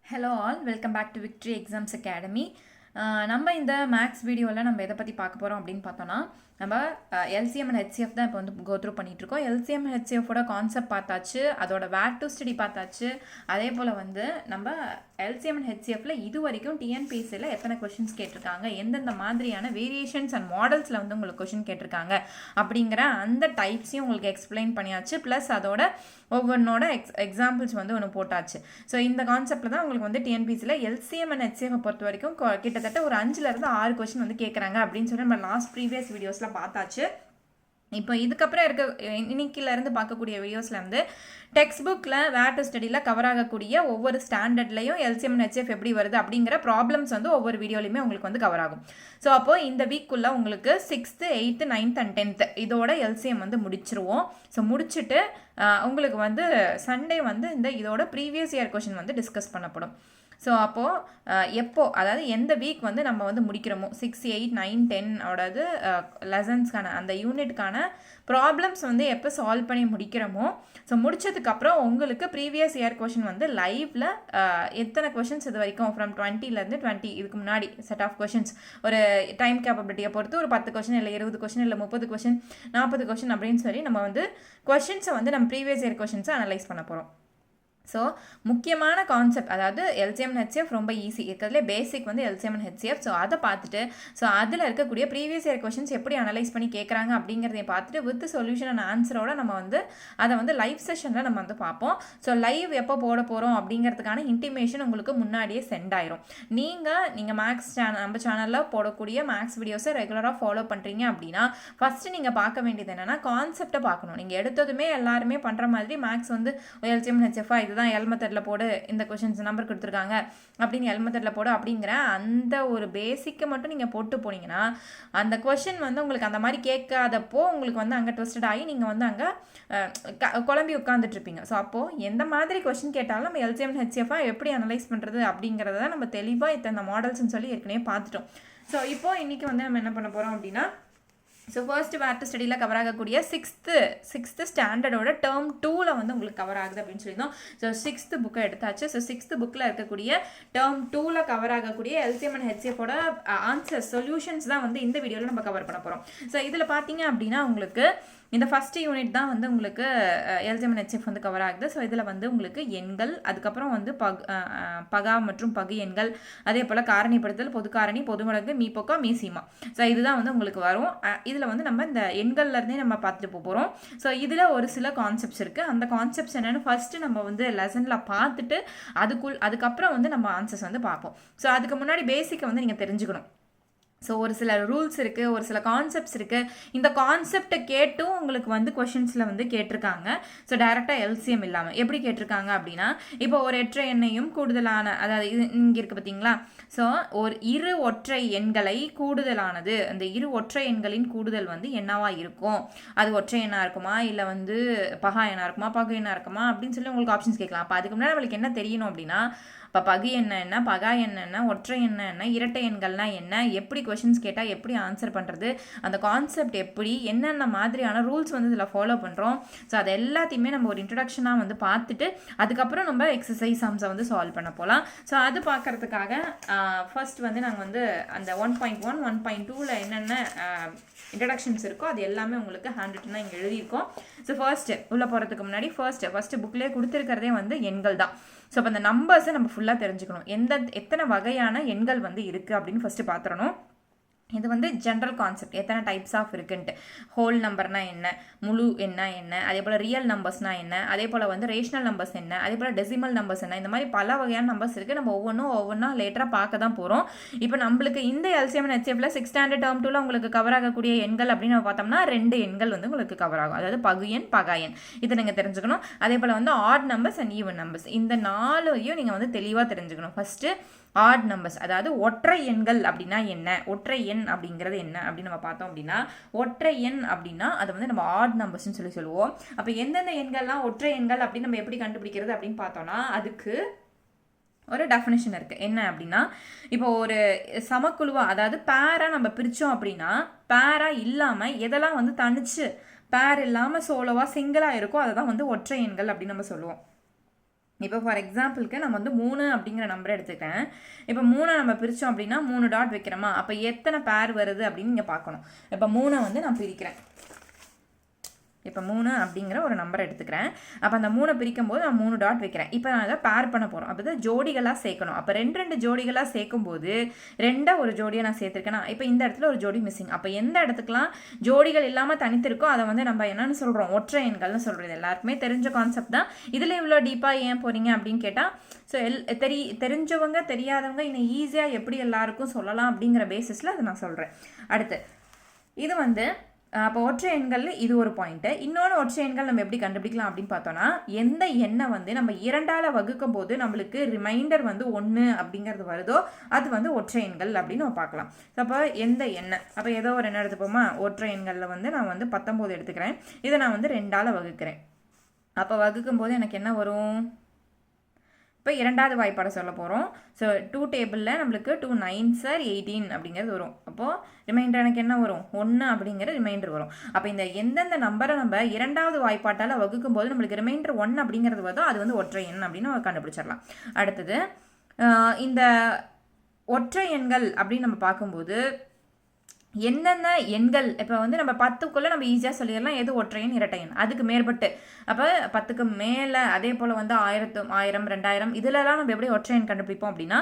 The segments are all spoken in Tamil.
Hello all, welcome back to Victory Exams Academy. நம்ம இந்த மேக்ஸ் வீடியோவில் நம்ம எதை பற்றி பார்க்க போகிறோம் அப்படின்னு பார்த்தோன்னா நம்ம எல்சிஎம் அண்ட் ஹெச்சிஎஃப் தான் இப்போ வந்து கோ த்ரூ பண்ணிகிட்ருக்கோம். எல்சிஎம் ஹெச்சிஎஃபோட கான்செப்ட் பார்த்தாச்சு, அதோட வேர் டு ஸ்டடி பார்த்தாச்சு. அதே போல் வந்து நம்ம எல்சிஎம் அண்ட் ஹெச்சிஎஃப்ல இது வரைக்கும் டிஎன்பிஎஸ்சியில் எத்தனை கொஷின்ஸ் கேட்டிருக்காங்க, எந்தெந்த மாதிரியான வேரியேஷன்ஸ் அண்ட் மாடல்ஸில் வந்து உங்களுக்கு கொஷின் கேட்டிருக்காங்க அப்படிங்கிற அந்த டைப்ஸையும் உங்களுக்கு எக்ஸ்பிளைன் பண்ணியாச்சு. ப்ளஸ் அதோட ஒவ்வொன்றோட எக்ஸாம்பிள்ஸ் வந்து ஒன்று போட்டாச்சு. ஸோ இந்த கான்செப்டில் தான் உங்களுக்கு வந்து டிஎன்பிஎஸ்சியில் எல்சிஎம் அண்ட் ஹெச்சிஎஃப் பொறுத்த வரைக்கும் கிட்டத்தட்ட ஒரு 5லேருந்து 6 கொஸ்டின் வந்து கேட்குறாங்க அப்படின்னு சொல்லி நம்ம லாஸ்ட் ப்ரீவியஸ் வீடியோஸில் பார்த்தாச்சு. இப்போ இதுக்கப்புறம் இன்னைக்கிலேருந்து பார்க்கக்கூடிய வீடியோஸில் வந்து டெக்ஸ்ட் புக்கில் வேர் டு ஸ்டடியில் கவர் ஆகக்கூடிய ஒவ்வொரு ஸ்டாண்டர்ட்லையும் எல்சிஎம் ஹெச்எஃப் எப்படி வருது அப்படிங்கிற ப்ராப்ளம்ஸ் வந்து ஒவ்வொரு வீடியோலையுமே உங்களுக்கு வந்து கவர் ஆகும். ஸோ அப்போது இந்த வீக்குள்ளே உங்களுக்கு 6th, 8th, 9th and 10th இதோட எல்சிஎம் வந்து முடிச்சிருவோம். ஸோ முடிச்சுட்டு உங்களுக்கு வந்து சண்டே வந்து இதோட ப்ரீவியஸ் இயர் கொஷின் வந்து டிஸ்கஸ் பண்ணப்படும். ஸோ அப்போது அதாவது எந்த வீக் வந்து நம்ம வந்து முடிக்கிறோமோ 6, 8, 9, 10 ஓடது லெசன்ஸ்க்கான அந்த யூனிட்கான ப்ராப்ளம்ஸ் வந்து எப்போ சால்வ் பண்ணி முடிக்கிறோமோ, ஸோ முடிச்சதுக்கப்புறம் உங்களுக்கு ப்ரீவியஸ் இயர் கொஷின் வந்து லைவில் எத்தனை கொஷின்ஸ் இது வரைக்கும் ஃப்ரம் 20லேருந்து 20 இதுக்கு முன்னாடி செட் ஆஃப் கொஷின்ஸ் ஒரு டைம் கேப்பபிலிட்டியை பொறுத்து ஒரு 10 கொஷின் இல்லை 20 கொஷின் இல்லை 30 கொஷின் 40 கொஷின் அப்படின்னு சொல்லி நம்ம வந்து கொஷின்ஸை வந்து நம்ம ப்ரீவியஸ் இயர் கொஷின்ஸை அனலைஸ் பண்ண போகிறோம். ஸோ முக்கியமான கான்செப்ட் அதாவது எல்சிஎம் ஹெச்சிஎஃப் ரொம்ப ஈஸி இருக்கிறதுலே பேசிக் வந்து எல்சிஎம் அண்ட் ஹெச்சிஎஃப். ஸோ அதை பார்த்துட்டு ஸோ அதில் இருக்கக்கூடிய ப்ரீவியஸ் இயர் கொஷின்ஸ் எப்படி அனலைஸ் பண்ணி கேட்குறாங்க அப்படிங்கிறதையும் பார்த்துட்டு வித் சொல்யூஷன் அண்ட் ஆன்சரோட நம்ம வந்து அதை வந்து லைவ் செஷனில் நம்ம வந்து பார்ப்போம். ஸோ லைவ் எப்போ போட போகிறோம் அப்படிங்கிறதுக்கான இன்டிமேஷன் உங்களுக்கு முன்னாடியே சென்ட் ஆயிரும். நீங்கள் மேக்ஸ் நம்ம சேனலில் போடக்கூடிய மேக்ஸ் வீடியோஸை ரெகுலராக ஃபாலோ பண்ணுறீங்க அப்படின்னா ஃபஸ்ட்டு நீங்கள் பார்க்க வேண்டியது என்னென்னா கான்செப்டை பார்க்கணும். நீங்கள் எடுத்ததுமே எல்லாருமே பண்ணுற மாதிரி மேக்ஸ் வந்து எல்சிஎம் ஹெச்எஃப் இதுதான் எல் மெத்தடில் போடு, இந்த கொஷின்ஸ் நம்பர் கொடுத்துருக்காங்க அப்படின்னு எல் மெத்தடில் போடு அப்படிங்கிற அந்த ஒரு பேசிக்கை மட்டும் நீங்கள் போட்டு போனீங்கன்னா அந்த கொஷின் வந்து உங்களுக்கு அந்த மாதிரி கேட்காதப்போ உங்களுக்கு வந்து அங்கே ட்விஸ்டட் ஆகி நீங்கள் வந்து அங்கே குழம்பி உட்காந்துட்டு இருப்பீங்க. ஸோ அப்போது எந்த மாதிரி கொஷின் கேட்டாலும் நம்ம எல்சிஎம் ஹெச்எஃபாக எப்படி அனலைஸ் பண்ணுறது அப்படிங்கிறத நம்ம தெளிவாக இத்தனை மாடல்ஸ்ன்னு சொல்லி ஏற்கனவே பார்த்துட்டோம். ஸோ இப்போது இன்றைக்கி வந்து நம்ம என்ன பண்ண போகிறோம் அப்படின்னா ஸோ ஃபர்ஸ்ட் வேர் டு ஸ்டடியில் கவர் ஆகக்கூடிய சிக்ஸ்த்து ஸ்டாண்டர்டோட டேர்ம் 2ல் வந்து உங்களுக்கு கவர் ஆகுது அப்படின்னு சொல்லியிருந்தோம். ஸோ 6th புக்கை எடுத்தாச்சு. ஸோ 6th புக்கில் இருக்கக்கூடிய டேர்ம் 2ல் கவர் ஆகக்கூடிய எல்சிஎம் அண்ட் ஹெச்சிஎஃபோட ஆன்சர் சொல்யூஷன்ஸ் தான் வந்து இந்த வீடியோவில் நம்ம கவர் பண்ண போகிறோம். ஸோ இதில் பார்த்தீங்க அப்படின்னா உங்களுக்கு இந்த ஃபஸ்ட் யூனிட் தான் வந்து உங்களுக்கு எல்சிஎம் அண்ட் ஹெச்எஃப் வந்து கவர் ஆகுது. ஸோ இதில் வந்து உங்களுக்கு எண்கள், அதுக்கப்புறம் வந்து பகா மற்றும் பகு எண்கள், அதே போல் காரணிப்படுத்தல், பொது காரணி, பொதுமடங்கு, மீப்பொக்கா, மீசிமா. ஸோ இதுதான் வந்து உங்களுக்கு வரும். இதில் வந்து நம்ம இந்த எண்கள்லேருந்தே நம்ம பார்த்துட்டு போகிறோம். ஸோ இதில் ஒரு சில கான்செப்ட்ஸ் இருக்குது. அந்த கான்செப்ட்ஸ் என்னென்னு ஃபஸ்ட்டு நம்ம வந்து லெசனில் பார்த்துட்டு அதுக்கப்புறம் வந்து நம்ம ஆன்சர்ஸ் வந்து பார்ப்போம். ஸோ அதுக்கு முன்னாடி பேசிக்கை வந்து நீங்கள் தெரிஞ்சுக்கணும். ஸோ ஒரு சில ரூல்ஸ் இருக்குது, ஒரு சில கான்செப்ட்ஸ் இருக்குது. இந்த கான்செப்டை கேட்டும் உங்களுக்கு வந்து கொஷின்ஸில் வந்து கேட்டிருக்காங்க. ஸோ டைரெக்டாக எல்சிஎம் இல்லாமல் எப்படி கேட்டிருக்காங்க அப்படின்னா, இப்போ ஒரு ஒற்றை எண்ணையும் கூடுதலான, அதாவது இது இங்கே இருக்குது பார்த்தீங்களா. ஸோ ஒரு இரு ஒற்றை எண்களை கூடுதலானது, அந்த இரு ஒற்றை எண்களின் கூடுதல் வந்து என்னவா இருக்கும், அது ஒற்றை எண்ணாக இருக்குமா இல்லை வந்து பகா எண்ணாக இருக்குமா பகு எண்ணாக இருக்குமா அப்படின்னு சொல்லி உங்களுக்கு ஆப்ஷன்ஸ் கேட்கலாம். அப்போ அதுக்கு முன்னாடி நம்மளுக்கு என்ன தெரியணும் அப்படின்னா, இப்போ பகு என்ன, பகா என்ன, ஒற்றை என்ன, இரட்டை எண்கள்னா என்ன, எப்படி கொஷின்ஸ் கேட்டால் எப்படி ஆன்சர் பண்ணுறது, அந்த கான்செப்ட் எப்படி, என்னென்ன மாதிரியான ரூல்ஸ் வந்து இதில் ஃபாலோ பண்ணுறோம். ஸோ அது எல்லாத்தையுமே நம்ம ஒரு இன்ட்ரடக்ஷனாக வந்து பார்த்துட்டு அதுக்கப்புறம் நம்ம எக்ஸசைஸ் சம்ஸை வந்து சால்வ் பண்ண போகலாம். ஸோ அது பார்க்குறதுக்காக ஃபர்ஸ்ட் வந்து நாங்கள் வந்து அந்த 1.1, 1.2ல் என்னென்ன இன்ட்ரடக்ஷன்ஸ் இருக்கோ அது எல்லாமே உங்களுக்கு ஹேண்ட் ரிட்டனாக இங்கே எழுதியிருக்கோம். ஸோ ஃபர்ஸ்ட்டு உள்ளே போகிறதுக்கு முன்னாடி ஃபர்ஸ்ட்டு புக்லேயே கொடுத்துருக்கிறதே வந்து எண்கள் தான். ஸோ அப்போ அந்த நம்பர்ஸை நம்ம ஃபுல்லாக தெரிஞ்சுக்கணும். எத்தனை வகையான எண்கள் வந்து இருக்குது அப்படின்னு ஃபஸ்ட்டு பார்த்துடணும். இது வந்து ஜென்ரல் கான்செப்ட், எத்தனை டைப்ஸ் ஆஃப் இருக்குன்ட்டு. ஹோல் நம்பர்னா என்ன, முழு என்ன, அதே போல் ரியல் நம்பர்ஸ்னா என்ன, அதே போல் வந்து ரேஷனல் நம்பர்ஸ் என்ன, அதே போல் டெசிமல் நம்பர்ஸ் என்ன, இந்த மாதிரி பல வகையான நம்பர்ஸ் இருக்குது. நம்ம ஒவ்வொன்றா லேட்டராக பார்க்க தான் போகிறோம். இப்போ நம்மளுக்கு இந்த எல்சிஎம் அண்ட் ஹெச்எஃப்ல 6th ஸ்டாண்டர்ட் டேர்ம் 2ல உங்களுக்கு கவர் ஆகக்கூடிய எண்கள் அப்படின்னு நம்ம பார்த்தோம்னா 2 எண்கள் வந்து உங்களுக்கு கவர் ஆகும். அதாவது பகு எண், பகா எண், இதை நீங்கள் தெரிஞ்சுக்கணும். அதே போல் வந்து odd numbers and even numbers, இந்த 4ஐயும் நீங்கள் வந்து தெளிவாக தெரிஞ்சுக்கணும். ஃபஸ்ட்டு ஆட் நம்பர்ஸ், அதாவது ஒற்றை எண்கள் அப்படின்னா என்ன, ஒற்றை எண் அப்படிங்கிறது என்ன அப்படின்னு நம்ம பார்த்தோம் அப்படின்னா, ஒற்றை எண் அப்படின்னா அதை வந்து நம்ம ஆட் நம்பர்ஸ்ன்னு சொல்லி சொல்லுவோம். அப்போ எந்தெந்த எண்கள்லாம் ஒற்றை எண்கள் அப்படின்னு நம்ம எப்படி கண்டுபிடிக்கிறது அப்படின்னு பார்த்தோம்னா அதுக்கு ஒரு டெஃபினேஷன் இருக்குது. என்ன அப்படின்னா, இப்போ ஒரு சமக்குழுவாக அதாவது பேராக நம்ம பிரித்தோம் அப்படின்னா, பேராக இல்லாமல் எதெல்லாம் வந்து தனிச்சு பேர் இல்லாமல் சோலோவாக சிங்கிளாக இருக்கோ அதை தான் வந்து ஒற்றை எண்கள் அப்படின்னு நம்ம சொல்லுவோம். இப்போ ஃபார் எக்ஸாம்பிளுக்கு நம்ம வந்து 3 அப்படிங்கிற நம்பர் எடுத்துக்கிறேன். இப்போ 3 நம்ம பிரித்தோம் அப்படின்னா 3 டாட் வைக்கிறோமா, அப்போ எத்தனை பேர் வருது அப்படின்னு நீங்கள் பார்க்கணும். இப்போ 3 வந்து நான் பிரிக்கிறேன். இப்போ 3 அப்படிங்கிற ஒரு நம்பர் எடுத்துக்கிறேன். அப்போ அந்த 3 பிரிக்கும் போது நான் 3 டாட் வைக்கிறேன். இப்போ நான் அதை பேர் பண்ண போகிறோம். அப்போ தான் ஜோடிகளாக சேர்க்கணும். அப்போ 2 ஜோடிகளாக சேர்க்கும் போது 2 ஒரு ஜோடியை நான் சேர்த்துருக்கேன்னா, இப்போ இந்த இடத்துல ஒரு ஜோடி மிஸ்ஸிங். அப்போ எந்த இடத்துக்குலாம் ஜோடிகள் இல்லாமல் தனித்திருக்கோ அதை வந்து நம்ம என்னென்னு சொல்கிறோம், ஒற்றை எண்கள்னு சொல்கிறது. எல்லாருக்குமே தெரிஞ்ச கான்செப்ட் தான். இதில் இவ்வளோ டீப்பாக ஏன் போகிறீங்க அப்படின்னு கேட்டால், ஸோ தெரிஞ்சவங்க தெரியாதவங்க இன்னும் ஈஸியாக எப்படி எல்லாருக்கும் சொல்லலாம் அப்படிங்கிற பேசிஸில் அதை நான் சொல்கிறேன். அடுத்து இது வந்து அப்போ ஒற்றை எண்கள் இது ஒரு பாயிண்ட்டு. இன்னொன்று ஒற்றை எண்கள் நம்ம எப்படி கண்டுபிடிக்கலாம் அப்படின்னு பார்த்தோன்னா, எந்த எண்ணை வந்து நம்ம 2ஆல் வகுக்கும் போது நம்மளுக்கு ரிமைண்டர் வந்து 1 அப்படிங்கிறது வருதோ அது வந்து ஒற்றை எண்கள் அப்படின்னு நம்ம பார்க்கலாம். அப்போ எந்த எண்ணெய், அப்போ ஏதோ ஒரு எண்ணெய் எடுத்துப்போமா, ஒற்றை எண்களில் வந்து நான் வந்து 19 எடுத்துக்கிறேன். இதை நான் வந்து 2ஆல் வகுக்கிறேன். அப்போ வகுக்கும் போது எனக்கு என்ன வரும், இப்போ 2வது வாய்ப்பாடை சொல்ல போகிறோம். ஸோ 2 டேபிளில் நம்மளுக்கு 2 9s are 18 அப்படிங்கிறது வரும். அப்போது ரிமைண்டர் எனக்கு என்ன வரும், 1 அப்படிங்கிற ரிமைண்டர் வரும். அப்போ இந்த எந்தெந்த நம்பரை நம்ம 2வது வாய்ப்பாட்டால் வகுக்கும் போது நம்மளுக்கு ரிமைண்டர் 1 அப்படிங்கிறது வருதோ அது வந்து ஒற்றை எண் அப்படின்னு நம்ம கண்டுபிடிச்சிடலாம். அடுத்தது இந்த ஒற்றை எண்கள் அப்படின்னு நம்ம பார்க்கும்போது என்னென்ன எண்கள், இப்போ வந்து நம்ம 10க்குள்ளே நம்ம ஈஸியாக சொல்லிடலாம் எது ஒற்றையன் இரட்டையன். அதுக்கு மேற்பட்டு அப்போ 10க்கு மேலே அதே போல் வந்து 1000 1000 2000 இதிலலாம் நம்ம எப்படி ஒற்றையன் கண்டுபிடிப்போம் அப்படின்னா,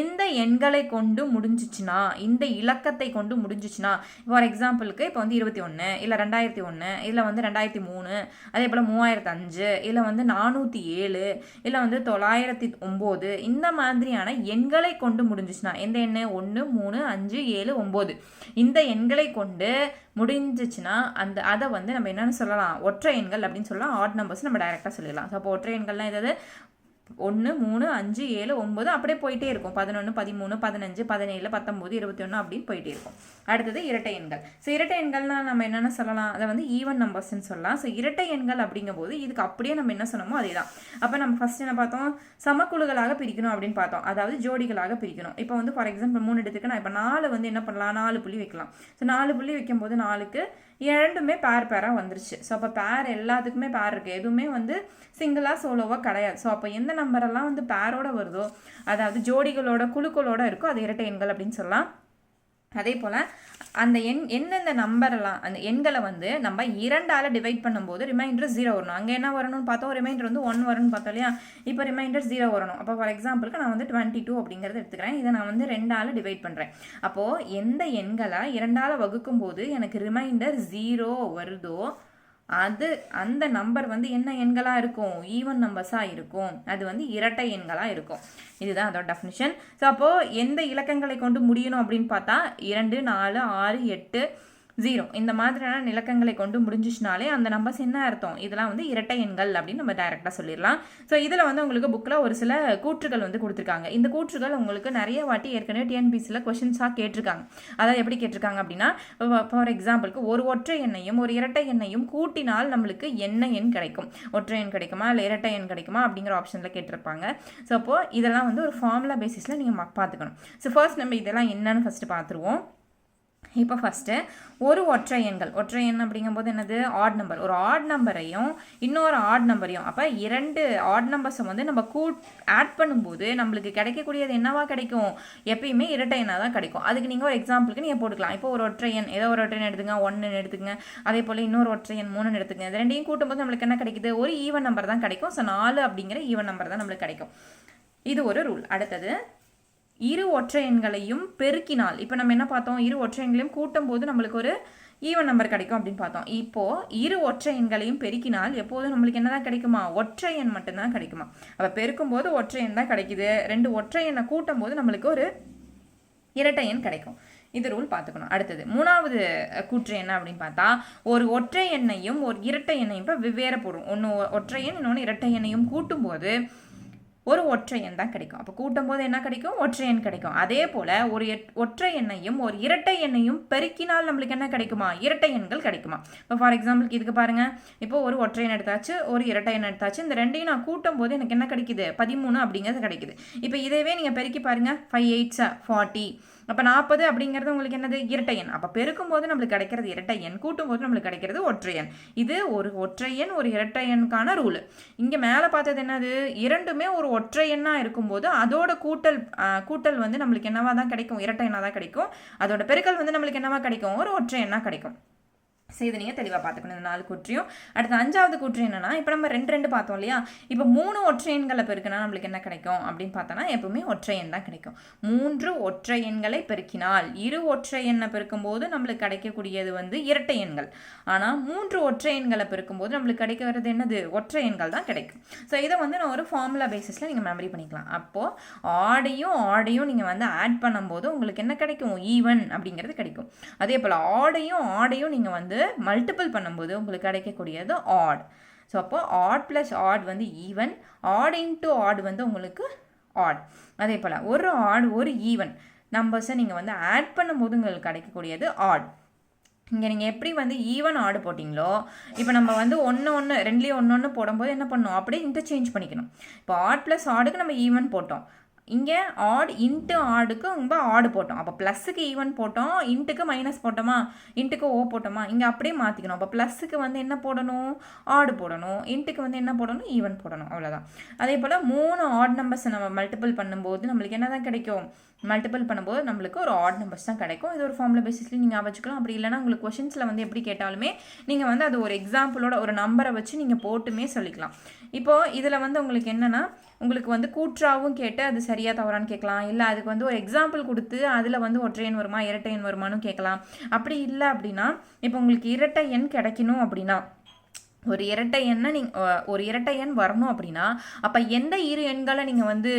இந்த எண்களை கொண்டு முடிஞ்சிச்சுன்னா, இந்த இலக்கத்தை கொண்டு முடிஞ்சிச்சுன்னா, ஃபார் எக்ஸாம்பிளுக்கு இப்போ வந்து 21 இல்லை 2001 இதில் வந்து 2003 அதே போல் 3005 இதில் வந்து 407 இல்லை வந்து 909 இந்த மாதிரியான எண்களை கொண்டு முடிஞ்சிச்சுன்னா, எந்த எண் 1 3 5 7 9 இந்த எண்களை கொண்டு முடிஞ்சிச்சுன்னா அதை வந்து நம்ம என்னன்னு சொல்லலாம், ஒற்றை எண்கள் அப்படின்னு சொல்லலாம். ஆட் நம்பர்ஸ் நம்ம டைரெக்டாக சொல்லிடலாம். ஸோ அப்போ ஒற்றை எண்கள்லாம் ஏதாவது 1 3 5 7 9 அப்படியே போயிட்டே இருக்கும். 11 13 15 17 19 21 அப்படின்னு போயிட்டே இருக்கும். அடுத்தது இரட்டை எண்கள். ஸோ இரட்டை எண்கள்னா நம்ம என்னென்ன சொல்லலாம், அதை வந்து ஈவன் நம்பர்ஸ்ன்னு சொல்லலாம். ஸோ இரட்டை எண்கள் அப்படிங்கும் போது இதுக்கு அப்படியே நம்ம என்ன சொன்னோமோ அதே தான். அப்போ நம்ம ஃபர்ஸ்ட் என்ன பார்த்தோம், சமக்குழுக்களாக பிரிக்கணும் அப்படின்னு பார்த்தோம். அதாவது ஜோடிகளாக பிரிக்கணும். இப்போ வந்து ஃபார் எக்ஸாம்பிள் 3 எடுத்துக்கணும். இப்போ 4 வந்து என்ன பண்ணலாம், 4 புள்ளி வைக்கலாம். ஸோ 4 புள்ளி வைக்கும் போது 4க்கு 2மே பேராக வந்துருச்சு. ஸோ அப்போ பேர் எல்லாத்துக்குமே பேர் இருக்குது, எதுவுமே வந்து சிங்கிளாக சோலோவாக கிடையாது. ஸோ அப்போ எந்த நம்பரெல்லாம் வந்து பேரோட வருதோ, அதாவது ஜோடிகளோட குழுக்களோட இருக்கோ அது இரட்டை எண்கள் அப்படின்னு சொல்லலாம். அதே போல் அந்த எந்தெந்த நம்பரெல்லாம் அந்த எண்களை வந்து நம்ம 2ஆல் டிவைட் பண்ணும்போது ரிமைண்டர் 0 வரணும். அங்கே என்ன வரணும்னு பார்த்தோம், ரிமைண்டர் வந்து 1 வரும்னு பார்த்தோம் இல்லையா. இப்போ ரிமைண்டர் 0 வரணும். அப்போ ஃபார் எக்ஸாம்பிளுக்கு நான் வந்து 22 அப்படிங்கிறது எடுத்துக்கிறேன். இதை நான் வந்து 2ஆல் டிவைட் பண்ணுறேன். அப்போது எந்த எண்களை 2ஆல் வகுக்கும் போது எனக்கு ரிமைண்டர் 0 வருதோ அந்த நம்பர் வந்து என்ன எண்களாக இருக்கும், ஈவன் நம்பர்ஸாக இருக்கும். அது வந்து இரட்டை எண்களாக இருக்கும். இதுதான் அதோட டெஃபினிஷன். ஸோ அப்போது எந்த இலக்கங்களை கொண்டு முடியணும் அப்படின்னு பார்த்தா 2 4 6 8 0 இந்த மாதிரியான இலக்கங்களை கொண்டு முடிஞ்சிச்சுனாலே அந்த நம்பர்ஸ் என்ன அர்த்தம், இதெல்லாம் வந்து இரட்டை எண்கள் அப்படின்னு நம்ம டைரெக்டாக சொல்லிடலாம். ஸோ இதில் வந்து உங்களுக்கு புக்கில் ஒரு சில கூற்றுகள் வந்து கொடுத்துருக்காங்க. இந்த கூற்றுகள் உங்களுக்கு நிறைய வாட்டி ஏற்கனவே டிஎன்பிசியில் கொஷின்ஸாக கேட்டிருக்காங்க. அதாவது எப்படி கேட்டிருக்காங்க அப்படின்னா, ஃபார் எக்ஸாம்பிளுக்கு ஒரு ஒற்றை எண்ணையும் ஒரு இரட்டை எண்ணையும் கூட்டினால் நம்மளுக்கு என்ன எண் கிடைக்கும், ஒற்றை எண் கிடைக்குமா இல்லை இரட்டை எண் கிடைக்குமா அப்படிங்கிற ஆப்ஷனில் கேட்டிருப்பாங்க. ஸோ அப்போது இதெல்லாம் வந்து ஒரு ஃபார்முலா பேசிஸில் நீங்கள் பார்த்துக்கணும். ஸோ ஃபர்ஸ்ட் நம்ம இதெல்லாம் என்னன்னு ஃபஸ்ட்டு பார்த்துருவோம். இப்போ ஃபஸ்ட்டு ஒரு ஒற்றை எண் அப்படிங்கும்போது என்னது, ஆட் நம்பர். ஒரு ஆட் நம்பரையும் இன்னொரு ஆட் நம்பரையும், அப்போ 2 ஆட் நம்பர்ஸை வந்து நம்ம ஆட் பண்ணும்போது நம்மளுக்கு கிடைக்கக்கூடியது என்னவா கிடைக்கும், எப்பயுமே இரட்டை எண்ணாக தான் கிடைக்கும். அதுக்கு நீங்கள் ஒரு எக்ஸாம்பிளுக்கு நீங்கள் போட்டுக்கலாம். இப்போ ஒரு ஒற்றை எண் ஏதோ ஒரு ஒற்றை எண் எடுத்துங்க, 1 எடுத்துங்க. அதே போல் இன்னொரு ஒற்றை எண் 3 எடுத்துங்க. இது ரெண்டையும் கூட்டும்போது நம்மளுக்கு என்ன கிடைக்குது, ஒரு ஈவன் நம்பர் தான் கிடைக்கும். ஸோ 4 அப்படிங்கிற ஈவன் நம்பர் தான் நம்மளுக்கு கிடைக்கும். இது ஒரு ரூல். அடுத்தது இரு ஒற்றை எண்களையும் பெருக்கினால், இப்போ நம்ம என்ன பார்த்தோம், இரு ஒற்றை எண்களையும் கூட்டும் போது நம்மளுக்கு ஒரு ஈவன் நம்பர் கிடைக்கும் அப்படின்னு பார்த்தோம். இப்போது இரு ஒற்றை எண்களையும் பெருக்கினால் எப்போதும் நம்மளுக்கு என்ன தான் கிடைக்குமா, ஒற்றை எண் மட்டும்தான் கிடைக்குமா. அப்போ பெருக்கும் போது ஒற்றை எண் தான் கிடைக்குது. 2 ஒற்றை எண்ணை கூட்டும் போது நம்மளுக்கு ஒரு இரட்டை எண் கிடைக்கும். இது ரூல் பார்த்துக்கணும். அடுத்தது 3வது கூற்று என்ன அப்படின்னு பார்த்தா, ஒரு ஒற்றை எண்ணையும் ஒரு இரட்டை எண்ணையும் இப்போ வெவ்வேறு போடும். ஒன்று ஒற்றை எண் இன்னொன்று இரட்டை எண்ணையும் கூட்டும்போது ஒரு ஒற்றை எண் தான் கிடைக்கும். அப்போ கூட்டும் போது என்ன கிடைக்கும், ஒற்றை எண் கிடைக்கும். அதே போல் ஒரு ஒற்றை எண்ணையும் ஒரு இரட்டை எண்ணையும் பெருக்கினால் நம்மளுக்கு என்ன கிடைக்குமா, இரட்டை எண்கள் கிடைக்குமா. இப்போ ஃபார் எக்ஸாம்பிளுக்கு இதுக்கு பாருங்கள், இப்போ ஒரு ஒற்றை எண் எடுத்தாச்சு, ஒரு இரட்டை எண் எடுத்தாச்சு. இந்த ரெண்டையும் நான் கூட்டும் போது எனக்கு என்ன கிடைக்குது, 13 அப்படிங்கிறது கிடைக்குது. இப்போ இதேவே நீங்கள் பெருக்கி பாருங்கள், 5 8s 40 அப்போ 40 அப்படிங்கிறது உங்களுக்கு என்னது இரட்டை எண். அப்போ பெருக்கும் போது நம்மளுக்கு கிடைக்கிறது இரட்டை எண், கூட்டும் போது நம்மளுக்கு கிடைக்கிறது ஒற்றை எண். இது ஒரு ஒற்றை எண் ஒரு இரட்டை எண்ணுக்கான ரூல். இங்கே மேலே பார்த்தது என்னது, இரண்டுமே ஒரு ஒற்றை எண்ணாக இருக்கும்போது அதோட கூட்டல் வந்து நம்மளுக்கு என்னவா தான் கிடைக்கும், இரட்டை எண்ணாக தான் கிடைக்கும். அதோட பெருக்கல் வந்து நம்மளுக்கு என்னவா கிடைக்கும், ஒரு ஒற்றை எண்ணாக கிடைக்கும். செய்து நீங்கள் தெளிவாக பார்த்துக்கணும் இந்த 4 கூற்றையும். அடுத்த 5வது கூற்று என்னன்னா, இப்போ நம்ம 2 பார்த்தோம் இல்லையா, இப்போ 3 ஒற்றை எண்களை பெருக்கினா நம்மளுக்கு என்ன கிடைக்கும் அப்படின்னு பார்த்தோன்னா எப்பவுமே ஒற்றை எண் தான் கிடைக்கும். 3 ஒற்றை எண்களை பெருக்கினால் இரு ஒற்றை எண்ணை பெருக்கும்போது நம்மளுக்கு கிடைக்கக்கூடியது வந்து இரட்டை எண்கள். ஆனால் 3 ஒற்றை எண்களை பெருக்கும்போது நம்மளுக்கு கிடைக்கிறது என்னது, ஒற்றை எண்கள் தான் கிடைக்கும். ஸோ இதை வந்து நான் ஒரு ஃபார்முலா பேசிஸில் நீங்கள் மெமரி பண்ணிக்கலாம். அப்போது ஆடையும் நீங்கள் வந்து ஆட் பண்ணும்போது உங்களுக்கு என்ன கிடைக்கும், ஈவன் அப்படிங்கிறது கிடைக்கும். அதே போல் ஆடையும் நீங்கள் வந்து மல்டிபிள் பண்ணும்போது உங்களுக்கு கிடைக்கக்கூடியது ஆட். ஸோ அப்போ ஆட் ப்ளஸ் ஆட் வந்து ஈவன், ஆட் இன்ட்டு ஆட் வந்து உங்களுக்கு ஆட். அதே போல் ஒரு ஆட் ஒரு ஈவன் நம்பர்ஸை நீங்கள் வந்து ஆட் பண்ணும்போது உங்களுக்கு கிடைக்கக்கூடியது ஆட். இங்கே நீங்கள் எப்படி வந்து ஈவன் ஆடு போட்டிங்களோ, இப்போ நம்ம வந்து ரெண்டுலேயும் ஒன்று போடும்போது என்ன பண்ணணும், அப்படியே இன்டர்சேஞ்ச் பண்ணிக்கணும். இப்போ ஆட் ப்ளஸ் ஆடுக்கு நம்ம ஈவன் போட்டோம், இங்கே ஆட் இன்ட்டு ஆடுக்கு ரொம்ப ஆடு போட்டோம். அப்போ ப்ளஸுக்கு ஈவன் போட்டோம், இன்ட்டுக்கு மைனஸ் போட்டோமா, இன்ட்டுக்கு ஓ போட்டோமா, இங்கே அப்படியே மாற்றிக்கணும். அப்போ ப்ளஸுக்கு வந்து என்ன போடணும், ஆடு போடணும், இன்ட்டுக்கு வந்து என்ன போடணும், ஈவன் போடணும், அவ்வளோதான். அதே போல் 3 ஆட் நம்பர்ஸை நம்ம மல்டிபிள் பண்ணும்போது நம்மளுக்கு என்ன தான் கிடைக்கும், மல்டிபிள் பண்ணும்போது நம்மளுக்கு ஒரு ஆட் நம்பர்ஸ் தான் கிடைக்கும். இது ஒரு ஃபார்முலா பேசிஸ்லேயும் நீங்கள் வச்சுக்கலாம். அப்படி இல்லைனா உங்களுக்கு கொஷின்ஸில் வந்து எப்படி கேட்டாலுமே நீங்கள் வந்து அது ஒரு எக்ஸாம்பிளோட ஒரு நம்பரை வச்சு நீங்கள் போட்டுமே சொல்லிக்கலாம். இப்போது இதில் வந்து உங்களுக்கு என்னென்னா, உங்களுக்கு வந்து கூற்றாவும் கேட்டு அது சரியா தவறான்னு கேட்கலாம், இல்லை அதுக்கு வந்து ஒரு எக்ஸாம்பிள் கொடுத்து அதில் வந்து ஒற்றை எண் வருமா இரட்டை எண் வருமானு கேட்கலாம். அப்படி இல்லை அப்படின்னா, இப்போ உங்களுக்கு இரட்டை எண் கிடைக்கணும் அப்படின்னா, ஒரு இரட்டை எண் வரணும் அப்படின்னா அப்போ எந்த இரு எண்களை நீங்கள் வந்து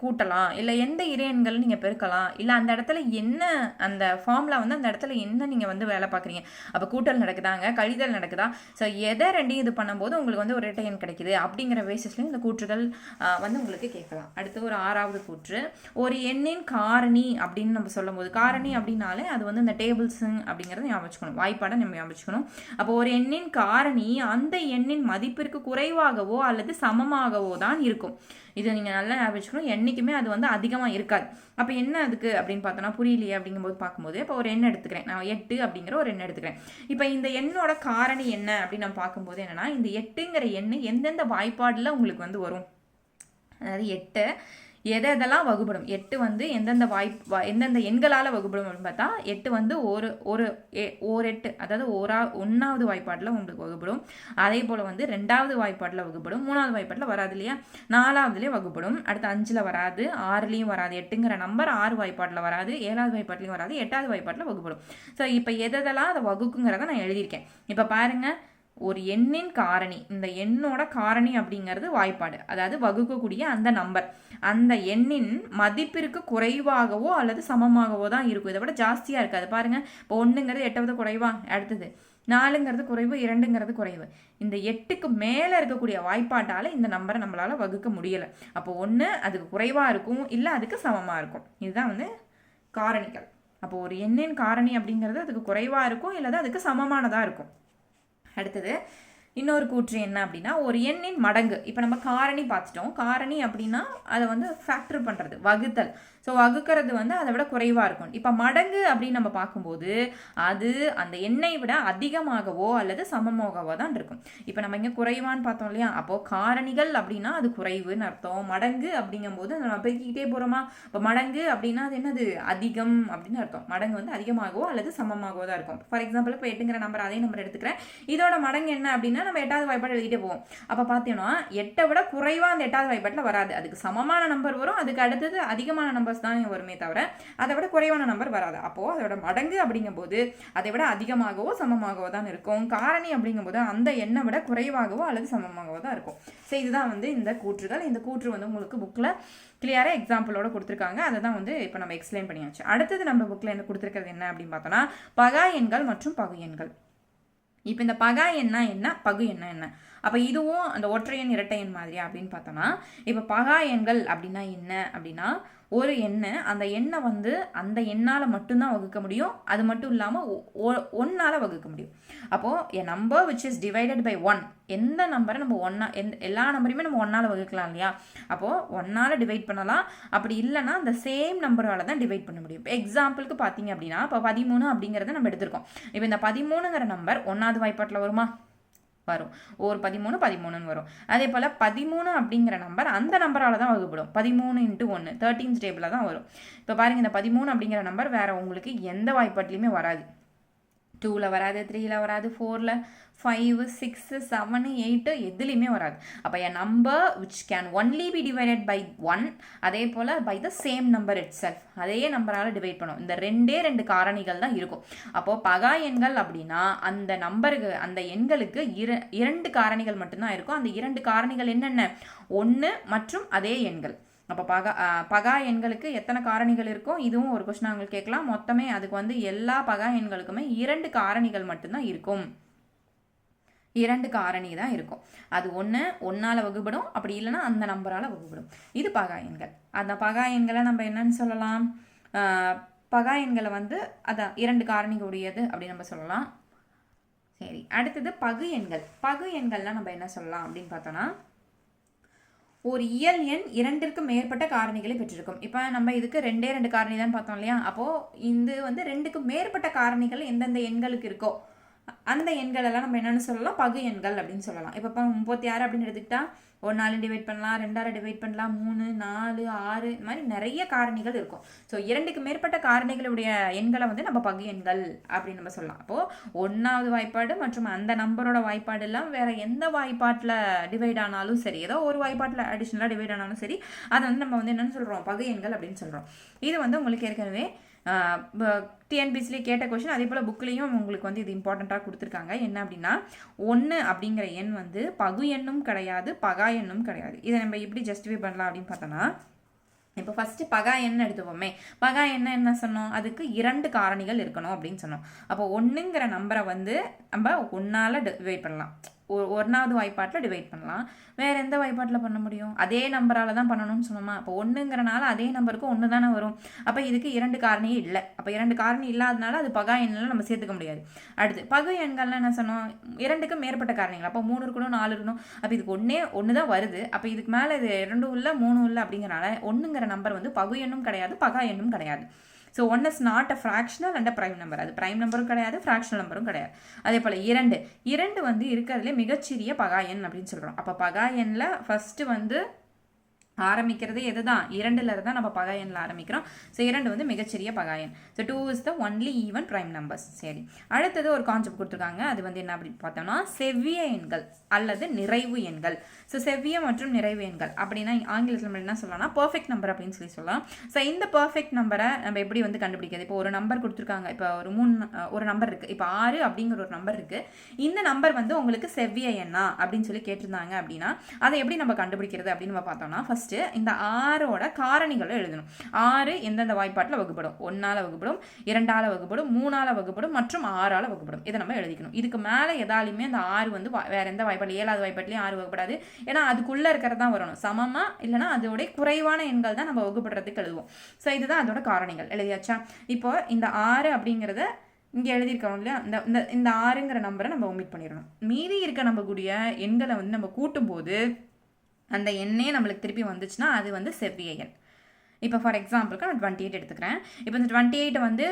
கூட்டலாம், இல்லை எந்த இரு எண்களை நீங்கள் பெருக்கலாம், இல்லை அந்த இடத்துல என்ன அந்த ஃபார்முலா வந்து அந்த இடத்துல என்ன நீங்கள் வந்து வேலை பார்க்குறீங்க, அப்போ கூட்டல் நடக்குதாங்க கழிதல் நடக்குதா, ஸோ எதை ரெண்டையும் இது பண்ணும்போது உங்களுக்கு வந்து ஒரு இரட்டை எண் கிடைக்குது அப்படிங்கிற பேசிஸ்லையும் இந்த கூற்றுகள் வந்து உங்களுக்கு கேட்கலாம். அடுத்து ஒரு 6வது கூற்று, ஒரு எண்ணின் காரணி அப்படின்னு நம்ம சொல்லும் போது, காரணி அப்படின்னாலே அது வந்து இந்த டேபிள்ஸு அப்படிங்கிறத ஞாபகம் வச்சுக்கணும், வாய்ப்பாடை நம்ம ஞாபகம் வச்சுக்கணும். அப்போ ஒரு எண்ணின் காரணி அந்த எண்ணின் மதிப்பிற்கு குறைவாகவோ அல்லது சமமாகவோ தான் இருக்கும். இதை நீங்கள் நல்லா ஞாபகம் வச்சுக்கணும். என்றைக்குமே அது வந்து அதிகமாக இருக்காது. அப்போ என்ன அதுக்கு அப்படின்னு பார்த்தோன்னா, புரியலையே அப்படிங்கும்போது பார்க்கும்போது இப்போ ஒரு எண் எடுத்துக்கிறேன், நான் 8 அப்படிங்கிற ஒரு எண் எடுத்துக்கிறேன். இப்போ இந்த எண்ணோட காரணி என்ன அப்படின்னு நான் பார்க்கும்போது என்னன்னா, இந்த 8ங்கிற எண் எந்தெந்த வாய்ப்பாடில் உங்களுக்கு வந்து வரும், அதாவது 8 எதெல்லாம் வகுப்படும், 8 வந்து எந்தெந்த எந்தெந்த எண்களால் வகுப்படும் அப்படின்னு பார்த்தா, 8 வந்து ஒரு 8 அதாவது 1வது வாய்ப்பாட்டில் உங்களுக்கு வகுப்படும். அதே போல் வந்து 2வது வாய்ப்பாட்டில் வகுப்படும், 3வது வாய்ப்பாட்டில் வராது இல்லையா, 4வதுலேயே வகுப்படும், அடுத்து 5ல் வராது, 6லேயும் வராது, 8ங்கிற நம்பர் 6 வாய்ப்பாட்டில் வராது, 7வது வாய்ப்பாட்டிலையும் வராது, 8வது வாய்ப்பாட்டில் வகுப்படும். ஸோ இப்போ எதெல்லாம் அதை வகுக்குங்கிறத நான் எழுதியிருக்கேன். இப்போ பாருங்கள், ஒரு எண்ணின் காரணி, இந்த எண்ணோட காரணி அப்படிங்கிறது வாய்ப்பாடு, அதாவது வகுக்கக்கூடிய அந்த நம்பர், அந்த எண்ணின் மதிப்பிற்கு குறைவாகவோ அல்லது சமமாகவோ தான் இருக்கும். இதை விட ஜாஸ்தியாக இருக்காது. பாருங்கள், இப்போ 1ங்கிறது 8வது குறைவா, அடுத்தது 4ங்கிறது குறைவு, 2ங்கிறது குறைவு. இந்த 8க்கு மேலே இருக்கக்கூடிய வாய்ப்பாட்டால் இந்த நம்பரை நம்மளால் வகுக்க முடியலை. அப்போ 1 அதுக்கு குறைவாக இருக்கும், இல்லை அதுக்கு சமமாக இருக்கும். இதுதான் வந்து காரணிகள். அப்போ ஒரு எண்ணின் காரணி அப்படிங்கிறது அதுக்கு குறைவாக இருக்கும், இல்லை அதுக்கு சமமானதாக இருக்கும். அடுத்தது இன்னொரு கூற்று என்ன அப்படின்னா, ஒரு எண்ணின் மடங்கு. இப்போ நம்ம காரணி பார்த்துட்டோம். காரணி அப்படின்னா அதை வந்து ஃபேக்டர் பண்ணுறது, வகுத்தல். ஸோ வகுக்கிறது வந்து அதை விட குறைவாக இருக்கும். இப்போ மடங்கு அப்படின்னு நம்ம பார்க்கும்போது அது அந்த எண்ணை விட அதிகமாகவோ அல்லது சமமாகவோ தான் இருக்கும். இப்போ நம்ம இங்கே குறைவான்னு பார்த்தோம் இல்லையா, அப்போது காரணிகள் அப்படின்னா அது குறைவுன்னு அர்த்தம். மடங்கு அப்படிங்கும்போது நம்ம பெருக்கிக்கிட்டே போகிறோமா, இப்போ மடங்கு அப்படின்னா அது என்னது, அதிகம் அப்படின்னு அர்த்தம். மடங்கு வந்து அதிகமாகவோ அல்லது சமமாகவோ தான் இருக்கும். ஃபார் எக்ஸாம்பிள் இப்போ 8ங்கிற நம்பர், அதே நம்பர் எடுத்துக்கிறேன். இதோட மடங்கு என்ன அப்படின்னா நம்ம 8வது வாய்ப்பாடு எழுதிட்டே போவோம். அப்போ பார்த்தீங்கன்னா 8 விட குறைவாக அந்த 8வது வாய்ப்பாட்டில் வராது, அதுக்கு சமமான நம்பர் வரும், அதுக்கு அடுத்தது அதிகமான நம்பர்ஸ் தான் வருமே தவிர அதை விட குறைவான நம்பர் வராது. அப்போ அதோட மடங்கு அப்படிங்கும்போது அதை விட அதிகமாகவோ சமமாகவோ தான் இருக்கும். காரணி அப்படிங்கும்போது அந்த எண்ணை விட குறைவாகவோ அல்லது சமமாகவோ தான் இருக்கும். ஸோ இதுதான் வந்து இந்த கூற்றுகள். இந்த கூற்று வந்து உங்களுக்கு புக்கில் கிளியராக எக்ஸாம்பிளோட கொடுத்துருக்காங்க. அதை தான் வந்து இப்போ நம்ம எக்ஸ்பிளைன் பண்ணியாச்சு. அடுத்தது நம்ம புக்கில் என்ன கொடுத்துருக்கிறது என்ன அப்படின்னு பார்த்தோன்னா, பகா எண்கள் மற்றும் பகு எண்கள். இப்போ இந்த பகா எண்ணா என்ன, பகு எண்ணா என்ன அப்போ இதுவும் அந்த ஒற்றை எண் இரட்டை எண் மாதிரியா அப்படின்னு பார்த்தோம்னா, இப்போ பகா எண்கள் அப்படின்னா என்ன அப்படின்னா, ஒரு எண்ணை அந்த எண்ணை வந்து அந்த எண்ணால் மட்டும்தான் வகுக்க முடியும். அது மட்டும் இல்லாமல் ஒன்னால் வகுக்க முடியும். அப்போது a number which is divided by 1, எந்த நம்பரை நம்ம எல்லா நம்பரையுமே நம்ம ஒன்னால் வகுக்கலாம் இல்லையா? அப்போது ஒன்னால் டிவைட் பண்ணலாம். அப்படி இல்லைன்னா அந்த சேம் நம்பரால் தான் டிவைட் பண்ண முடியும். இப்போ எக்ஸாம்பிளுக்கு பார்த்தீங்க அப்படின்னா, இப்போ 13 அப்படிங்கிறத நம்ம எடுத்திருக்கோம். இப்போ இந்த 13ங்கிற நம்பர் 1வது வாய்ப்பாட்டில் வருமா? வரும். ஒரு 13 13ன்னு வரும். அதே போல் 13 அப்படிங்கிற நம்பர் அந்த நம்பரால் தான் வகுப்படும். 13 × 1 13th டேபிளில் தான் வரும். இப்போ பாருங்கள், இந்த 13 அப்படிங்கிற நம்பர் வேறு உங்களுக்கு எந்த வாய்ப்பாட்டிலையுமே வராது. 2ல் வராது, 3ல் வராது, 4ல், 5, 6, 7, 8 எதுலேயுமே வராது. அப்போ a number which can only be divided by 1, அதே போல் by the same number itself, அதே நம்பரால் டிவைட் பண்ணும். இந்த ரெண்டு காரணிகள் தான் இருக்கும். அப்போது பகா எண்கள் அப்படின்னா அந்த நம்பருக்கு அந்த எண்களுக்கு இரண்டு காரணிகள் மட்டும்தான் இருக்கும். அந்த 2 காரணிகள் என்னென்ன? 1 மற்றும் அதே எண்கள். அப்போ பகா எண்களுக்கு எத்தனை காரணிகள் இருக்கும்? இதுவும் ஒரு கொஸ்டின் உங்களுக்கு கேட்கலாம். மொத்தமே அதுக்கு வந்து எல்லா பகா எண்களுக்குமே 2 காரணிகள் மட்டும்தான் இருக்கும். 2 காரணி தான் இருக்கும். அது ஒன்றால் வகுப்படும், அப்படி இல்லைன்னா அந்த நம்பரால் வகுப்படும். இது பகா எண்கள். அந்த பகா எண்களை நம்ம என்னன்னு சொல்லலாம்? பகா எண்களை வந்து அதான் 2 காரணிகளுடையது அப்படின்னு நம்ம சொல்லலாம். சரி, அடுத்தது பகு எண்கள். பகு எண்கள்லாம் நம்ம என்ன சொல்லலாம் அப்படின்னு பார்த்தோன்னா, ஒரு இயல் எண் 2ற்கு மேற்பட்ட காரணிகளை பெற்றிருக்கும். இப்போ நம்ம இதுக்கு 2 காரணி தான் பார்த்தோம் இல்லையா? அப்போது இது வந்து 2க்கு மேற்பட்ட காரணிகள் எந்தெந்த எண்களுக்கு இருக்கோ அந்த எண்கள் எல்லாம் நம்ம என்னென்னு சொல்லலாம்? பகு எண்கள் அப்படின்னு சொல்லலாம். இப்போ 36 அப்படின்னு எடுத்துக்கிட்டா 1 டிவைட் பண்ணலாம், 2 டிவைட் பண்ணலாம், 3, 4, 6 இந்த மாதிரி நிறைய காரணிகள் இருக்கும். ஸோ 2க்கு மேற்பட்ட காரணிகளுடைய எண்களை வந்து நம்ம பகு எண்கள் அப்படின்னு நம்ம சொல்லலாம். அப்போது 1வது வாய்ப்பாடு மற்றும் அந்த நம்பரோட வாய்ப்பாடு எல்லாம் வேறு எந்த வாய்ப்பாட்டில் டிவைட் ஆனாலும் சரி, ஏதோ ஒரு வாய்ப்பாட்டில் அடிஷ்னலாக டிவைட் ஆனாலும் சரி, அதை வந்து நம்ம வந்து என்னென்னு சொல்கிறோம்? பகு எண்கள் அப்படின்னு சொல்கிறோம். இது வந்து உங்களுக்கு ஏற்கனவே டிஎன்பிசிலே கேட்ட கொஸ்டின். அதே போல் புக்லேயும் உங்களுக்கு வந்து இது இம்பார்ட்டண்ட்டாக கொடுத்துருக்காங்க. என்ன அப்படின்னா, 1 அப்படிங்கிற எண் வந்து பகு எண்ணும் கிடையாது, பகா எண்ணும் கிடையாது. இதை நம்ம எப்படி ஜஸ்டிஃபை பண்ணலாம் அப்படின்னு பார்த்தோன்னா, இப்போ ஃபஸ்ட்டு பகா எண் எடுத்துப்போமே. பகா எண்ணை என்ன சொன்னோம்? அதுக்கு 2 காரணிகள் இருக்கணும் அப்படின்னு சொன்னோம். அப்போ 1ங்கிற நம்பரை வந்து நம்ம 1ஆல் டிவைட் பண்ணலாம். 1வது வாய்ப்பாட்டில் டிவைட் பண்ணலாம். வேறு எந்த வாய்ப்பாட்டில் பண்ண முடியும்? அதே நம்பரால் தான் பண்ணணும்னு சொன்னோமா? அப்போ 1ங்கிறனால அதே நம்பருக்கு 1 தானே வரும். அப்போ இதுக்கு 2 காரணியே இல்லை. அப்போ 2 காரணி இல்லாதனால அது பகா எண்ணில் நம்ம சேர்த்துக்க முடியாது. அடுத்து பகு எண்கள்லாம் என்ன சொன்னோம்? 2க்கு மேற்பட்ட காரணிகள். அப்போ 3 இருக்கணும், 4 இருக்கணும். அப்போ இதுக்கு 1 தான் வருது. அப்போ இதுக்கு மேலே இது 2 இல்லை, 3 இல்லை அப்படிங்கிறனால 1ங்கிற நம்பர் வந்து பகு எண்ணும் கிடையாது, பகா எண்ணும் கிடையாது. So 1 is not a fractional and a prime number. அது ப்ரைம் நம்பரும் கிடையாது, ஃப்ராக்ஷனல் நம்பரும் கிடையாது. அதே போல் 2 வந்து இருக்கிறதுலே மிகச்சிறிய பகா எண் அப்படின்னு சொல்கிறோம். அப்போ பகா எண்ணில் ஃபஸ்ட்டு வந்து ஆரம்பிக்கிறது எது தான்? 2ல் தான் நம்ம பகா எண்ணில் ஆரம்பிக்கிறோம். ஸோ 2 வந்து மிகச்சிறிய பகா எண். So 2 is the only even prime numbers. சரி, அடுத்தது ஒரு கான்செப்ட் கொடுத்துருக்காங்க. அது வந்து என்ன அப்படின்னு பார்த்தோம்னா, செவ்விய எண்கள் அல்லது நிறைவு எண்கள். ஸோ செவ்விய மற்றும் நிறைவு எண்கள் அப்படின்னா ஆங்கிலத்தில் நம்ம என்ன சொல்லலாம்னா பர்ஃபெக்ட் நம்பர் அப்படின்னு சொல்லலாம். ஸோ இந்த பர்ஃபெக்ட் நம்பரை நம்ம எப்படி வந்து கண்டுபிடிக்கிறது? இப்போ ஒரு நம்பர் கொடுத்துருக்காங்க. இப்போ ஒரு நம்பர் இருக்குது. இப்போ 6 அப்படிங்கிற ஒரு நம்பர் இருக்குது. இந்த நம்பர் வந்து உங்களுக்கு செவ்விய எண்ணா அப்படின்னு சொல்லி கேட்டிருந்தாங்க அப்படின்னா அதை எப்படி நம்ம கண்டுபிடிக்கிறது அப்படின்னு நம்ம பார்த்தோம்னா, ஃபஸ்ட்டு இந்த 6ஓட காரணிகளை எழுதணும். 6 எந்தெந்த வாய்ப்பாட்டில் வகுப்படும்? 1ஆல் வகுப்படும், 2ஆல் வகுப்படும், 3ஆல் வகுப்படும் மற்றும் 6ஆல் வகுப்படும். இதை நம்ம எழுதிக்கணும். இதுக்கு மேலே எதாலுமே அந்த 6 வந்து வேற எந்த வாய்ப்பாடு 7வது வாய்ப்பாட்டிலையும் 6 வகுப்படாது. ஏன்னா அதுக்குள்ளே இருக்கிறது தான் வரணும். சமமாக இல்லைனா அதோடைய குறைவான எண்கள் தான் நம்ம வகுப்படுறதுக்கு எழுதுவோம். ஸோ இதுதான் அதோட காரணிகள். எழுதியாச்சா? இப்போ இந்த 6 அப்படிங்கிறத இங்கே எழுதியிருக்கோம் இல்லையா? இந்த 6ங்கிற நம்பரை நம்ம ஒமிட் பண்ணிடணும். மீதி இருக்க நம்பக்கூடிய எண்களை வந்து நம்ம கூட்டும்போது அந்த எண்ணே நம்மளுக்கு திருப்பி வந்துச்சுன்னா அது வந்து செவ்விய எண். இப்போ ஃபார் எக்ஸாம்பிளுக்கு நான் 28 எடுத்துக்கிறேன். இப்போ இந்த 28 வந்து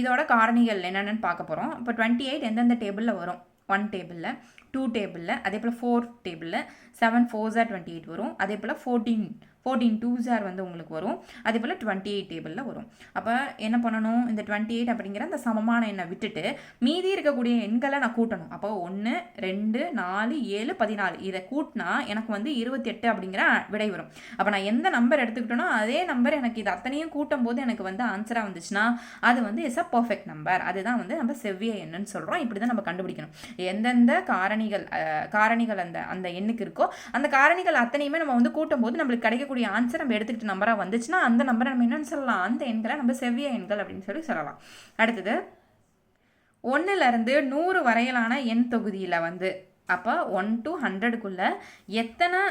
இதோட காரணிகள் என்னென்னு பார்க்க போகிறோம். இப்போ 28 எந்தெந்த டேபிளில் வரும்? 1 டேபிளில், 2 டேபிளில், அதே போல் 4 டேபிளில், 7 4s are 28 வரும். அதே போல் 14 2s are வந்து உங்களுக்கு வரும். அதே போல் 28 டேபிளில் வரும். அப்போ என்ன பண்ணணும்? இந்த 28 அப்படிங்கிற அந்த சமமான எண்ணை விட்டுட்டு மீதி இருக்கக்கூடிய எண்களை நான் கூட்டணும். அப்போ 1 2 4 7 14 இதை கூட்டினா எனக்கு வந்து 28 அப்படிங்கிற விடை வரும். அப்போ நான் எந்த நம்பர் எடுத்துக்கிட்டோனோ அதே நம்பர் எனக்கு இது அத்தனையும் கூட்டும் போது எனக்கு வந்து ஆன்சராக வந்துச்சுன்னா அது வந்து இஸ் அ பர்ஃபெக்ட் நம்பர். அதுதான் வந்து நம்ம செவ்விய எண்ணுன்னு சொல்கிறோம். இப்படி தான் நம்ம கண்டுபிடிக்கணும். எந்தெந்த காரணிகள் அந்த எண்ணுக்கு இருக்கோ அந்த காரணிகள் அத்தனையுமே நம்ம வந்து கூட்டும் போது நம்மளுக்கு கிடைக்கக்கூடிய ஆன்சர் நம்ம எடுத்துக்கிட்ட நம்பராக வந்துச்சுன்னா அந்த நம்பரை நம்ம என்னன்னு சொல்லலாம்? அந்த எண்களை நம்ம செவ்விய எண்கள் அப்படின்னு சொல்லலாம். அடுத்தது 1லிருந்து 100 வரையிலான எண் தொகுதியில் வந்து அப்போ 1 to 100க்குள்ளே எத்தனை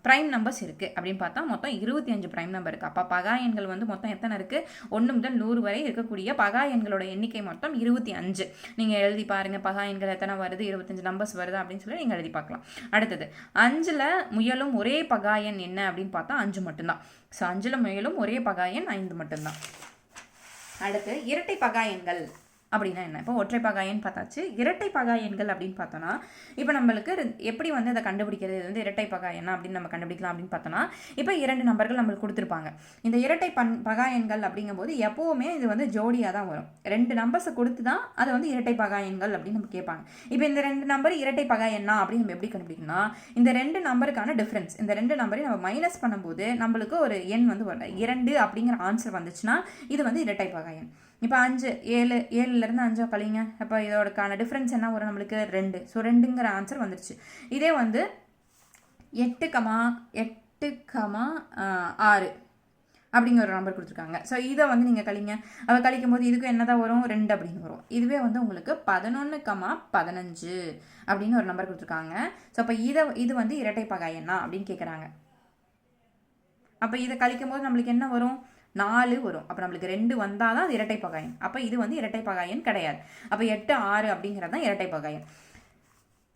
ப்ரைம் நம்பர்ஸ் இருக்குது அப்படின்னு பார்த்தா மொத்தம் 25 ப்ரைம் நம்பர் இருக்குது. அப்போ பகா எண்கள் வந்து மொத்தம் எத்தனை இருக்குது? 1 முதல் 100 வரை இருக்கக்கூடிய பகா எண்களோட எண்ணிக்கை மொத்தம் 25. நீங்கள் எழுதி பாருங்கள் பகா எண்கள் எத்தனை வருது, 25 நம்பர்ஸ் வருது அப்படின்னு சொல்லி நீங்கள் எழுதி பார்க்கலாம். அடுத்தது 5ல் முயலும் ஒரே பகா எண் என்ன அப்படின்னு பார்த்தா 5 மட்டும்தான். ஸோ 5ல் முயலும் ஒரே பகா எண் 5 மட்டும்தான். அடுத்து இரட்டை பகா எண்கள் அப்படின்னா என்ன? இப்போ ஒற்றை பகா எண் பார்த்தாச்சு. இரட்டை பகா எண்கள் அப்படின்னு பார்த்தோன்னா இப்போ நம்மளுக்கு எப்படி வந்து அதை கண்டுபிடிக்கிறது, இது வந்து இரட்டை பகா எண்ணா அப்படின்னு நம்ம கண்டுபிடிக்கலாம் அப்படின்னு பார்த்தோன்னா இப்போ 2 நம்பர்கள் நம்மளுக்கு கொடுத்துருப்பாங்க. இந்த இரட்டை பகா எண்கள் அப்படிங்கும்போது எப்போவுமே இது வந்து ஜோடியாக தான் வரும். 2 நம்பர்ஸை கொடுத்து தான் அதை வந்து இரட்டை பகா எண்கள் அப்படின்னு நம்ம கேட்பாங்க. இப்போ இந்த 2 நம்பர் இரட்டை பகா எண்ணா அப்படின்னு நம்ம எப்படி கண்டுபிடிக்கணும்னா இந்த 2 நம்பருக்கான டிஃப்ரென்ஸ், இந்த 2 நம்பரையும் நம்ம மைனஸ் பண்ணும்போது நம்மளுக்கு ஒரு எண் வந்து வரும். 2 அப்படிங்கிற ஆன்சர் வந்துச்சுன்னா இது வந்து இரட்டை பகா எண். இப்போ 5 7 7லேருந்து 5 கழிங்க. அப்போ இதோடக்கான டிஃப்ரென்ஸ் என்ன வரும் நம்மளுக்கு 2. ஸோ 2ங்கிற ஆன்சர் வந்துடுச்சு. இதே வந்து 8,6 அப்படிங்கிற ஒரு நம்பர் கொடுத்துருக்காங்க. ஸோ இதை வந்து நீங்கள் கழிங்க. அப்போ கழிக்கும் போது இதுக்கு என்ன தான் வரும் 2 அப்படின்னு வரும். இதுவே வந்து உங்களுக்கு 11,15 அப்படின்னு ஒரு நம்பர் கொடுத்துருக்காங்க. ஸோ அப்போ இது வந்து இரட்டை பகா எண்ணா அப்படின்னு கேட்குறாங்க. அப்போ இதை கழிக்கும் போது நம்மளுக்கு என்ன வரும் 4 வரும். அப்போ நம்மளுக்கு 2 வந்தால் தான் அது இரட்டை பகா எண். அப்போ இது வந்து இரட்டை பகா எண் கிடையாது. அப்போ 8 6 அப்படிங்கிறது தான் இரட்டை பகா எண்.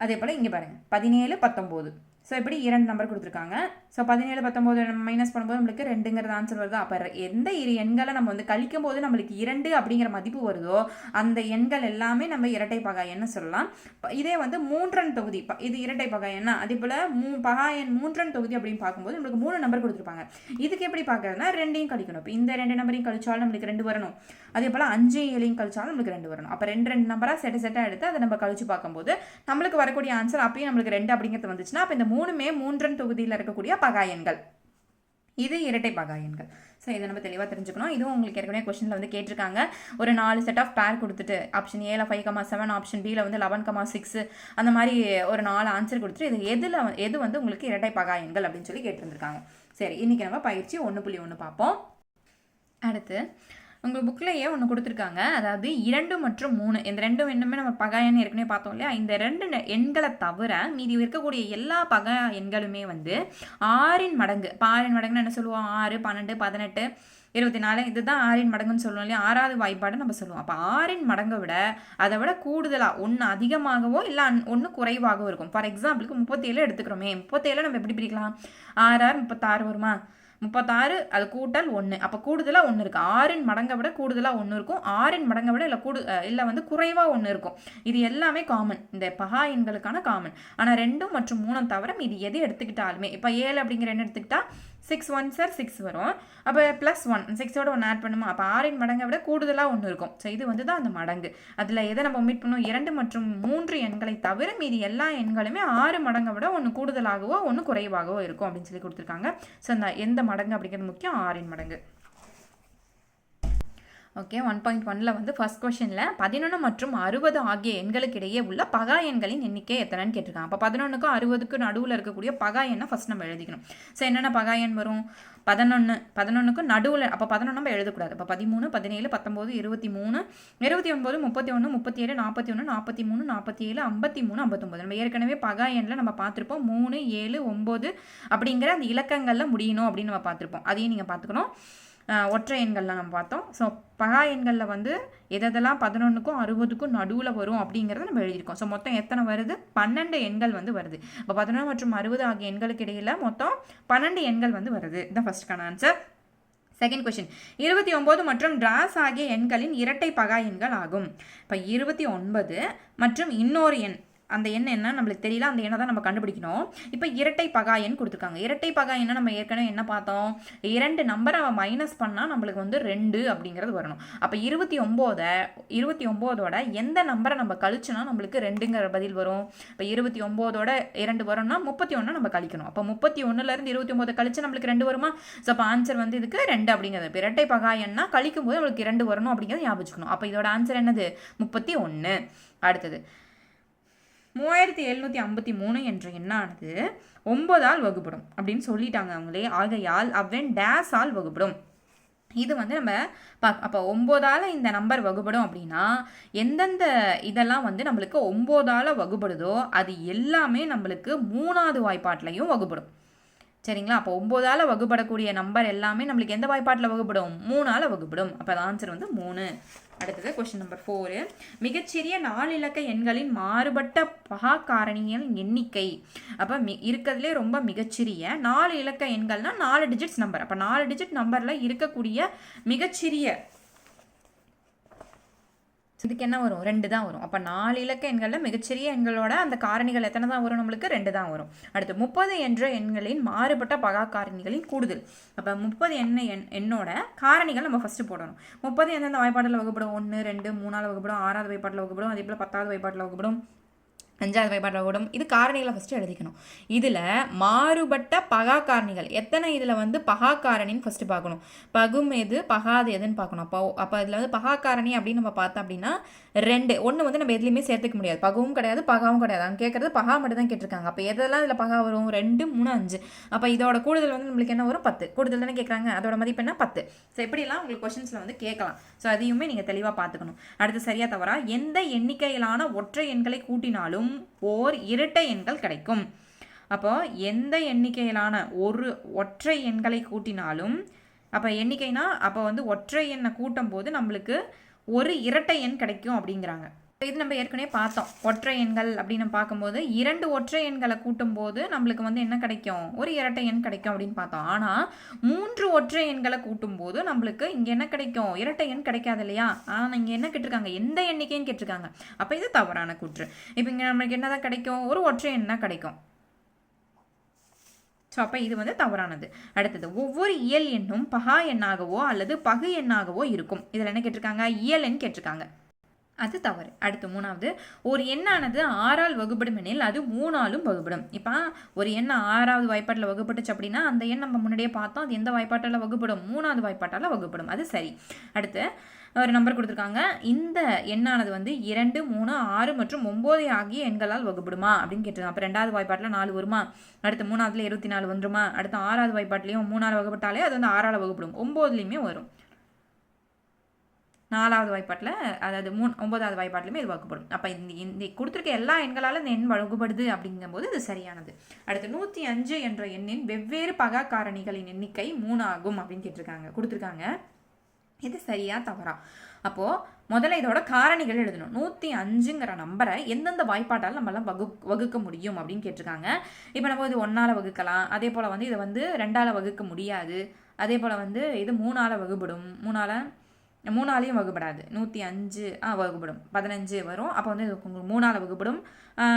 அதே போல் இங்கே பாருங்கள் 17 19. ஸோ இப்படி 2 நம்பர் கொடுத்துருக்காங்க. ஸோ 17 19 மைனஸ் பண்ணும்போது நம்மளுக்கு 2ங்கிறது ஆன்சர் வருது. அப்போ எந்த இரு எண்களை நம்ம வந்து கழிக்கும் போது நம்மளுக்கு 2 அப்படிங்கிற மதிப்பு வருதோ அந்த எண்கள் எல்லாமே நம்ம இரட்டை பகா எண்ணு சொல்லலாம். இதே வந்து 3 தொகுதி இது இரட்டை பகா எண்ணா. அதே போல் பகா எண் 3 தொகுதி அப்படின்னு பார்க்கும்போது நம்மளுக்கு 3 நம்பர் கொடுத்துருப்பாங்க. இதுக்கு எப்படி பார்க்கறதுனா 2யும் கழிக்கணும். இப்போ இந்த 2 நம்பரையும் கழிச்சாலும் நம்மளுக்கு 2 வரணும். அதே போல் 5 7யும் கழிச்சாலும் நம்மளுக்கு 2 வரணும். அப்போ 2 நம்பராக செட்டாக எடுத்து அதை நம்ம கழிச்சு பார்க்கும்போது நம்மளுக்கு வரக்கூடிய ஆன்சர் அப்பயும் நம்மளுக்கு 2 அப்படிங்கிறது வந்துச்சுன்னா அப்போ இந்த 3மே 3 தொகுதியில் இருக்கக்கூடிய பகா எண்கள். இது இரட்டை பகா எண்கள். ஸோ இதை நம்ம தெளிவாக தெரிஞ்சுக்கணும். இதுவும் உங்களுக்கு ஏற்கனவே கொஸ்டினில் வந்து கேட்டிருக்காங்க. ஒரு 4 செட் ஆஃப் பேர் கொடுத்துட்டு ஆப்ஷன் ஏல 5,7 ஆப்ஷன் பியில் வந்து 11,6 அந்த மாதிரி ஒரு 4 ஆன்சர் கொடுத்துட்டு இது எது வந்து உங்களுக்கு இரட்டை பகா எண்கள் அப்படின்னு சொல்லி கேட்டிருந்திருக்காங்க. சரி, இன்றைக்கி நம்ம பயிற்சி 1.1 பார்ப்போம். அடுத்து உங்கள் புக்லேயே ஒன்று கொடுத்துருக்காங்க. அதாவது 2 மற்றும் 3 இந்த 2 எண்ணுமே நம்ம பகா எண் ஏற்கனவே பார்த்தோம் இல்லையா? இந்த 2 எண்களை தவிர மீதி இருக்கக்கூடிய எல்லா பகா எண்களுமே வந்து 6 மடங்கு. இப்போ 6 மடங்குன்னு என்ன சொல்லுவோம்? 6 12 18 24 இதுதான் 6 மடங்குன்னு சொல்லுவோம் இல்லையா? 6வது வாய்ப்பாடு நம்ம சொல்லுவோம். அப்போ 6 மடங்கை விட அதை விட கூடுதலாக ஒன்று அதிகமாகவோ இல்லை ஒன்று குறைவாகவோ இருக்கும். ஃபார் எக்ஸாம்பிளுக்கு 37 எடுத்துக்கிறோமே. 37 நம்ம எப்படி பிரிக்கலாம்? 6 36 வருமா? 36 அது கூட்டல் 1. அப்போ கூடுதலாக 1 இருக்குது. 6 மடங்கை விட கூடுதலாக 1 இருக்கும். 6 மடங்கை விட இல்லை வந்து குறைவாக 1 இருக்கும். இது எல்லாமே காமன், இந்த பகா எண்களுக்கான காமன். ஆனால் 2 மற்றும் 3 தவிர இது எது எடுத்துக்கிட்டாலுமே இப்போ 7 அப்படிங்கிற எண் எடுத்துக்கிட்டா 6 1 சார் 6 வரும். அப்போ +1 6ஓட 1 ஆட் பண்ணுமா? அப்போ 6 மடங்கை விட கூடுதலாக 1 இருக்கும். ஸோ இது வந்து தான் அந்த மடங்கு. அதில் எதை நம்ம ஒமிட் பண்ணுவோம்? 2 மற்றும் 3 எண்களை தவிர மீதி எல்லா எண்களுமே 6 மடங்கை விட 1 கூடுதலாகவோ 1 குறைவாகவோ இருக்கும் அப்படின்னு சொல்லி கொடுத்துருக்காங்க. ஸோ அந்த எந்த மடங்கு அப்படிங்கிறது முக்கியம், 6 மடங்கு. ஓகே, 1.1ல் வந்து ஃபர்ஸ்ட் கொஷனில் 11 மற்றும் 60 ஆகிய எண்களுக்கு இடையே உள்ள பகா எண்களின் எண்ணிக்கை எத்தனைன்னு கேட்டிருக்காங்க. அப்போ 11க்கும் 60க்கும் நடுவில் இருக்கக்கூடிய பகா எண்ணை ஃபஸ்ட் நம்ம எழுதிக்கணும். ஸோ என்னென்ன பகா எண் வரும்? 11க்கு நடுவில். அப்போ 11 நம்ம எழுதக்கூடாது. அப்போ 13 17 19 23 29 31 37 41 43 47 53 59 நம்ம ஏற்கனவே பகா எண்ணில் நம்ம பார்த்துருப்போம். 3 7 9 அப்படிங்கிற அந்த இலக்கங்களில் முடியணும் அப்படின்னு நம்ம பார்த்துருப்போம். அதையும் நீங்கள் பார்த்துக்கணும். ஒற்றை எண்கள்லாம் நம்ம பார்த்தோம். ஸோ பகா எண்களில் வந்து எதெல்லாம் 11க்கும் 60க்கும் நடுவில் வரும் அப்படிங்கிறத நம்ம எழுதியிருக்கோம். ஸோ மொத்தம் எத்தனை வருது? 12 எண்கள் வந்து வருது. இப்போ 11 மற்றும் 60 ஆகிய எண்களுக்கு இடையில் மொத்தம் 12 எண்கள் வந்து வருது. இதுதான் ஃபர்ஸ்ட்கான ஆன்சர். செகண்ட் கொஸ்டின், 29 மற்றும் டிராஸ் ஆகிய எண்களின் இரட்டை பகா எண்கள் ஆகும். இப்போ 29 மற்றும் இன்னொரு எண், அந்த எண் என்ன நம்மளுக்கு தெரியல, அந்த எண்ணை தான் நம்ம கண்டுபிடிக்கணும். இப்போ இரட்டை பகா எண் கொடுத்துருக்காங்க. இரட்டை பகா எண்ணை நம்ம ஏற்கனவே என்ன பார்த்தோம்? 2 நம்பரை மைனஸ் பண்ணால் நம்மளுக்கு வந்து 2 அப்படிங்கிறது வரணும். அப்போ 29ஓட எந்த நம்பரை நம்ம கழிச்சோன்னா நம்மளுக்கு 2ங்கிற பதில் வரும். இப்போ 29ஓட 2 வரும்னா 31 நம்ம கழிக்கணும். அப்போ 31லேருந்து 29 கழிச்சு நம்மளுக்கு 2 வருமா? ஸோ அப்போ ஆன்சர் வந்து இதுக்கு 2 அப்படிங்கிறது. இப்போ இரட்டை பகா எண்ணா கழிக்கும் போது நம்மளுக்கு 2 வரணும் அப்படிங்கிறத ஞாபகம். அப்போ இதோட ஆன்சர் என்னது? 31. அடுத்தது 3753 என்ற எண்ணானது 9ஆல் வகுப்படும் அப்படின்னு சொல்லிட்டாங்க அவங்களே. ஆகையால் அவ்வெண் டேஸ் ஆல் வகுப்படும். இது வந்து நம்ம அப்போ 9ஆல் இந்த நம்பர் வகுப்படும் அப்படின்னா எந்தெந்த இதெல்லாம் வந்து நம்மளுக்கு 9ஆல் வகுப்படுதோ அது எல்லாமே நம்மளுக்கு 3வது வாய்ப்பாட்டிலையும் வகுப்படும். சரிங்களா? அப்போ 9ஆல் வகுப்படக்கூடிய நம்பர் எல்லாமே நம்மளுக்கு எந்த வாய்ப்பாட்டில் வகுப்படும்? 3ஆல் வகுப்படும். அப்போ அது ஆன்சர் வந்து 3. அடுத்தது கொஸ்டின் நம்பர் 4. மிகச்சிறிய 4 இலக்க எண்களின் மாறுபட்ட பகா காரணிகளின் எண்ணிக்கை. அப்போ இருக்கிறதுலே ரொம்ப மிகச்சிறிய 4 இலக்க எண்கள்னா 4 டிஜிட்ஸ் நம்பர். அப்போ 4 டிஜிட் நம்பரில் இருக்கக்கூடிய மிகச்சிறிய இதுக்கு என்ன வரும்? 2 தான் வரும். அப்போ 4 இலக்க எண்களில் மிகச்சிறிய எண்களோட அந்த காரணிகள் எத்தனை தான் வரும்? நம்மளுக்கு 2 தான் வரும். அடுத்து 30 என்ற எண்களின் மாறுபட்ட பகா காரணிகளின் கூடுதல். அப்போ 30 எண்ணோட காரணிகள் நம்ம ஃபஸ்ட்டு போடணும். 30 எந்தெந்த வாய்ப்பாட்டில் வகுப்படும்? 1, 2, 3ஆல் வகுப்படும், 6வது வாய்ப்பாட்டில் வகுப்படும், அதே போல் 10வது வாய்ப்பாட்டில் வகுப்படும், 5வது வாய்ப்பாட்டில் வகுப்படும். இது காரணிகளை ஃபஸ்ட்டு எழுதிக்கணும். இதில் மாறுபட்ட பகா காரணிகள் எத்தனை இதில் வந்து பகா காரணின்னு ஃபஸ்ட்டு பார்க்கணும். பகும் எது பகாது எதுன்னு பார்க்கணும். அப்போ இதில் வந்து பகா காரணி அப்படின்னு நம்ம பார்த்தோம் அப்படின்னா 2. 1 வந்து நம்ம எதுலையுமே சேர்த்துக்க முடியாது. பகவும் கிடையாது பகாவும் கிடையாது. அங்கே கேட்குறது பகா மட்டும் தான் கேட்டிருக்காங்க. அப்போ எதெல்லாம் இதில் பகா வரும்? 2, 3, 5. அப்போ இதோட கூடுதல் வந்து நம்மளுக்கு என்ன வரும்? 10. கூடுதல் தானே கேட்குறாங்க. அதோட மதிப்பு என்ன? 10. ஸோ எப்படிலாம் உங்களுக்கு கொஸ்டின்ஸில் வந்து கேட்கலாம். ஸோ அதையுமே நீங்கள் தெளிவாக பார்த்துக்கணும். அடுத்து சரியா தவறா? எந்த எண்ணிக்கையிலான ஒற்றை எண்களை கூட்டினாலும் ஓர் இரட்டை எண்கள் கிடைக்கும். அப்போ எந்த எண்ணிக்கையிலான ஒரு ஒற்றை எண்களை கூட்டினாலும், அப்போ எண்ணிக்கைனா அப்போ வந்து ஒற்றை எண்ணை கூட்டும் போது நம்மளுக்கு ஒரு இரட்டை எண் கிடைக்கும் அப்படிங்கிறாங்க. இது நம்ம ஏற்கனவே பார்த்தோம். ஒற்றை எண்கள் அப்படின்னு பார்க்கும்போது 2 ஒற்றை எண்களை கூட்டும் போது நம்மளுக்கு வந்து என்ன கிடைக்கும்? ஒரு இரட்டை எண் கிடைக்கும் அப்படின்னு பார்த்தோம். ஆனால் 3 ஒற்றை எண்களை கூட்டும் போது நம்மளுக்கு இங்கே என்ன கிடைக்கும்? இரட்டை எண் கிடைக்காது இல்லையா? ஆனால் இங்கே என்ன கேட்டிருக்காங்க? எந்த எண்ணிக்கைன்னு கேட்டிருக்காங்க. அப்போ இது தவறான கூற்று. இப்போ இங்கே நம்மளுக்கு என்னதான் கிடைக்கும்? ஒரு ஒற்றை எண் தான் கிடைக்கும். ஸோ அப்போ இது வந்து தவறானது. அடுத்தது ஒவ்வொரு இயல் எண்ணும் பகா எண்ணாகவோ அல்லது பகு எண்ணாகவோ இருக்கும். இதில் என்ன கேட்டிருக்காங்க? இயல் எண் கேட்டிருக்காங்க. அது தவறு. அடுத்து 3வது, ஒரு எண்ணானது 6ஆல் வகுப்படும் எனில் அது 3ஆலும் வகுப்படும். இப்போ ஒரு எண் 6வது வாய்ப்பாட்டில் வகுப்பட்டுச்சு அப்படின்னா அந்த எண் நம்ம முன்னாடியே பார்த்தோம். அது எந்த வாய்ப்பாட்டால் வகுப்படும்? 3வது வாய்ப்பாட்டால் வகுப்படும். அது சரி. அடுத்து ஒரு நம்பர் கொடுத்துருக்காங்க. இந்த எண்ணானது வந்து 2, 3, 6 மற்றும் 9 ஆகிய எண்களால் வகுப்படுமா அப்படின்னு கேட்டிருக்காங்க. அப்போ 2வது வாய்ப்பாட்டில் 4 வருமா? அடுத்து 3வதுல 24 வந்துருமா? அடுத்து 6வது வாய்ப்பாட்டிலையும் 3ஆல் வகுப்பட்டாலே அது வந்து 6ஆல் வகுப்படும். 9லையுமே வரும். 4வது வாய்ப்பாட்டில் அதாவது 9வது வாய்ப்பாட்டிலுமே இது வகுப்படும். அப்போ இந்த கொடுத்துருக்க எல்லா எண்களால் இந்த எண் வகுப்படுது அப்படிங்கும்போது இது சரியானது. அடுத்து 105 என்ற எண்ணின் வெவ்வேறு பகா காரணிகளின் எண்ணிக்கை 3 ஆகும் அப்படின்னு கேட்டிருக்காங்க. கொடுத்துருக்காங்க. இது சரியா தவறா? அப்போது முதல்ல இதோட காரணிகள் எழுதணும். 105ங்கிற நம்பரை எந்தெந்த வாய்ப்பாட்டால் நம்மளாம் வகுக்க முடியும் அப்படின்னு கேட்டிருக்காங்க. இப்போ நம்ம இது 1ஆல் வகுக்கலாம். அதே போல் வந்து இதை வந்து 2ஆல் வகுக்க முடியாது. அதே போல் வந்து இது 3ஆல் வகுப்படும். 3ஆலையும் வகுப்படாது. 105 வகுப்படும். 15 வரும். அப்போ வந்து 3ஆல் வகுப்படும்.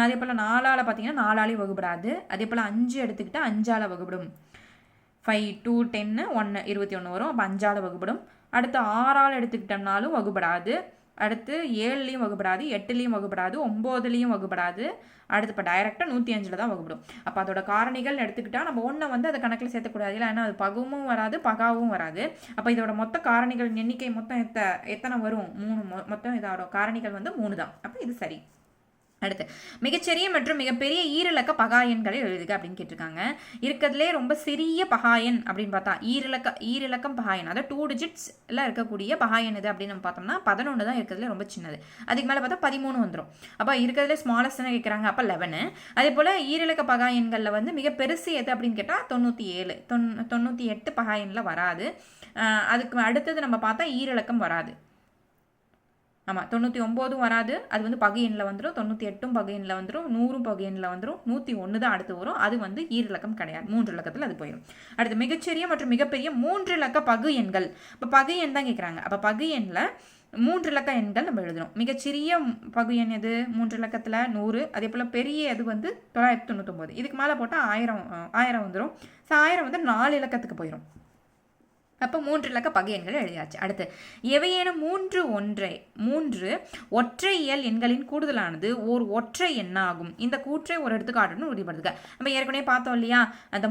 அதே போல் 4ஆல் பார்த்தீங்கன்னா 4ஆலையும் வகுப்படாது. அதே போல் 5 எடுத்துக்கிட்டால் 5ஆல் வகுப்படும். 5, 2, 10, 1, 21 வரும். அப்போ 5ஆல் வகுப்படும். அடுத்து 6ஆல் எடுத்துக்கிட்டோம்னாலும் வகுப்படாது. அடுத்து 7லையும் வகுப்படாது, 8லையும் வகுப்படாது, 9லையும் வகுப்படாது. அடுத்து இப்போ டைரெக்டாக 105 தான் வகுப்படும். அப்போ அதோட காரணிகள் எடுத்துக்கிட்டால் நம்ம 1 வந்து அதை கணக்கில் சேர்த்துக்கூடாது. இல்லை ஏன்னா அது பகவும் வராது பகாவும் வராது. அப்போ இதோட மொத்த காரணிகள் எண்ணிக்கை மொத்தம் எத்தனை வரும்? 3. மொத்தம் இதோட காரணிகள் வந்து 3 தான். அப்போ இது சரி. அடுத்து மிகச்சிறிய மற்றும் மிகப்பெரிய ஈரிலக்க பகா எண்களை எழுதுக அப்படின்னு கேட்டிருக்காங்க. இருக்கிறதுலே ரொம்ப சிறிய பகாயன் அப்படின்னு பார்த்தா ஈரிலக்கம் பகாயன், அதாவது 2 டிஜிட்ஸில் இருக்கக்கூடிய பகாயன் இது அப்படின்னு நம்ம பார்த்தோம்னா 11 தான் இருக்கிறதுலே ரொம்ப சின்னது. அதுக்கு மேலே பார்த்தா 13 வந்துடும். அப்போ இருக்கிறதுலே ஸ்மாலஸ்ட்னு கேட்குறாங்க. அப்போ 11. அதே போல் ஈரிலக்க பகாயன்களில் வந்து மிக பெருசு எது அப்படின்னு கேட்டால் 97. 98 பகாயனில் வராது. அதுக்கு அடுத்தது நம்ம பார்த்தா ஈரிலக்கம் வராது. ஆமாம், 99 வராது. அது வந்து பகு எண்ணில் வந்துடும். 98 பகு எண்ணில் வந்துடும். 100 பகு எண்ணில் வந்துடும். 101 தான் அடுத்து வரும். அது வந்து ஈரிலக்கம் கிடையாது. 3 இலக்கத்தில் அது போயிடும். அடுத்து மிகச்சிறிய மற்றும் மிகப்பெரிய 3 இலக்க பகு எண்கள். இப்போ பகு எண் தான் கேட்குறாங்க. அப்போ பகு எண்ணில் 3 இலக்க எண்கள் நம்ம எழுதணும். மிகச்சிறிய பகு எண் எது? 3 இலக்கத்தில் 100. அதே போல் பெரிய இது வந்து 999. இதுக்கு மேலே போட்டால் 1000 வந்துடும். ஸோ 1000 வந்து 4 இலக்கத்துக்கு போயிடும். அப்போ 3 இலக்க பகு எண்கள் எழுதியாச்சு. அடுத்து எவையேனும் 3 ஒற்றை இயல் எண்களின் கூடுதலானது ஓர் ஒற்றை எண்ணாகும். இந்த கூற்றை ஒரு எடுத்துக்காட்டுன்னு உறுதிப்படுத்துக. நம்ம ஏற்கனவே பார்த்தோம் இல்லையா? அந்த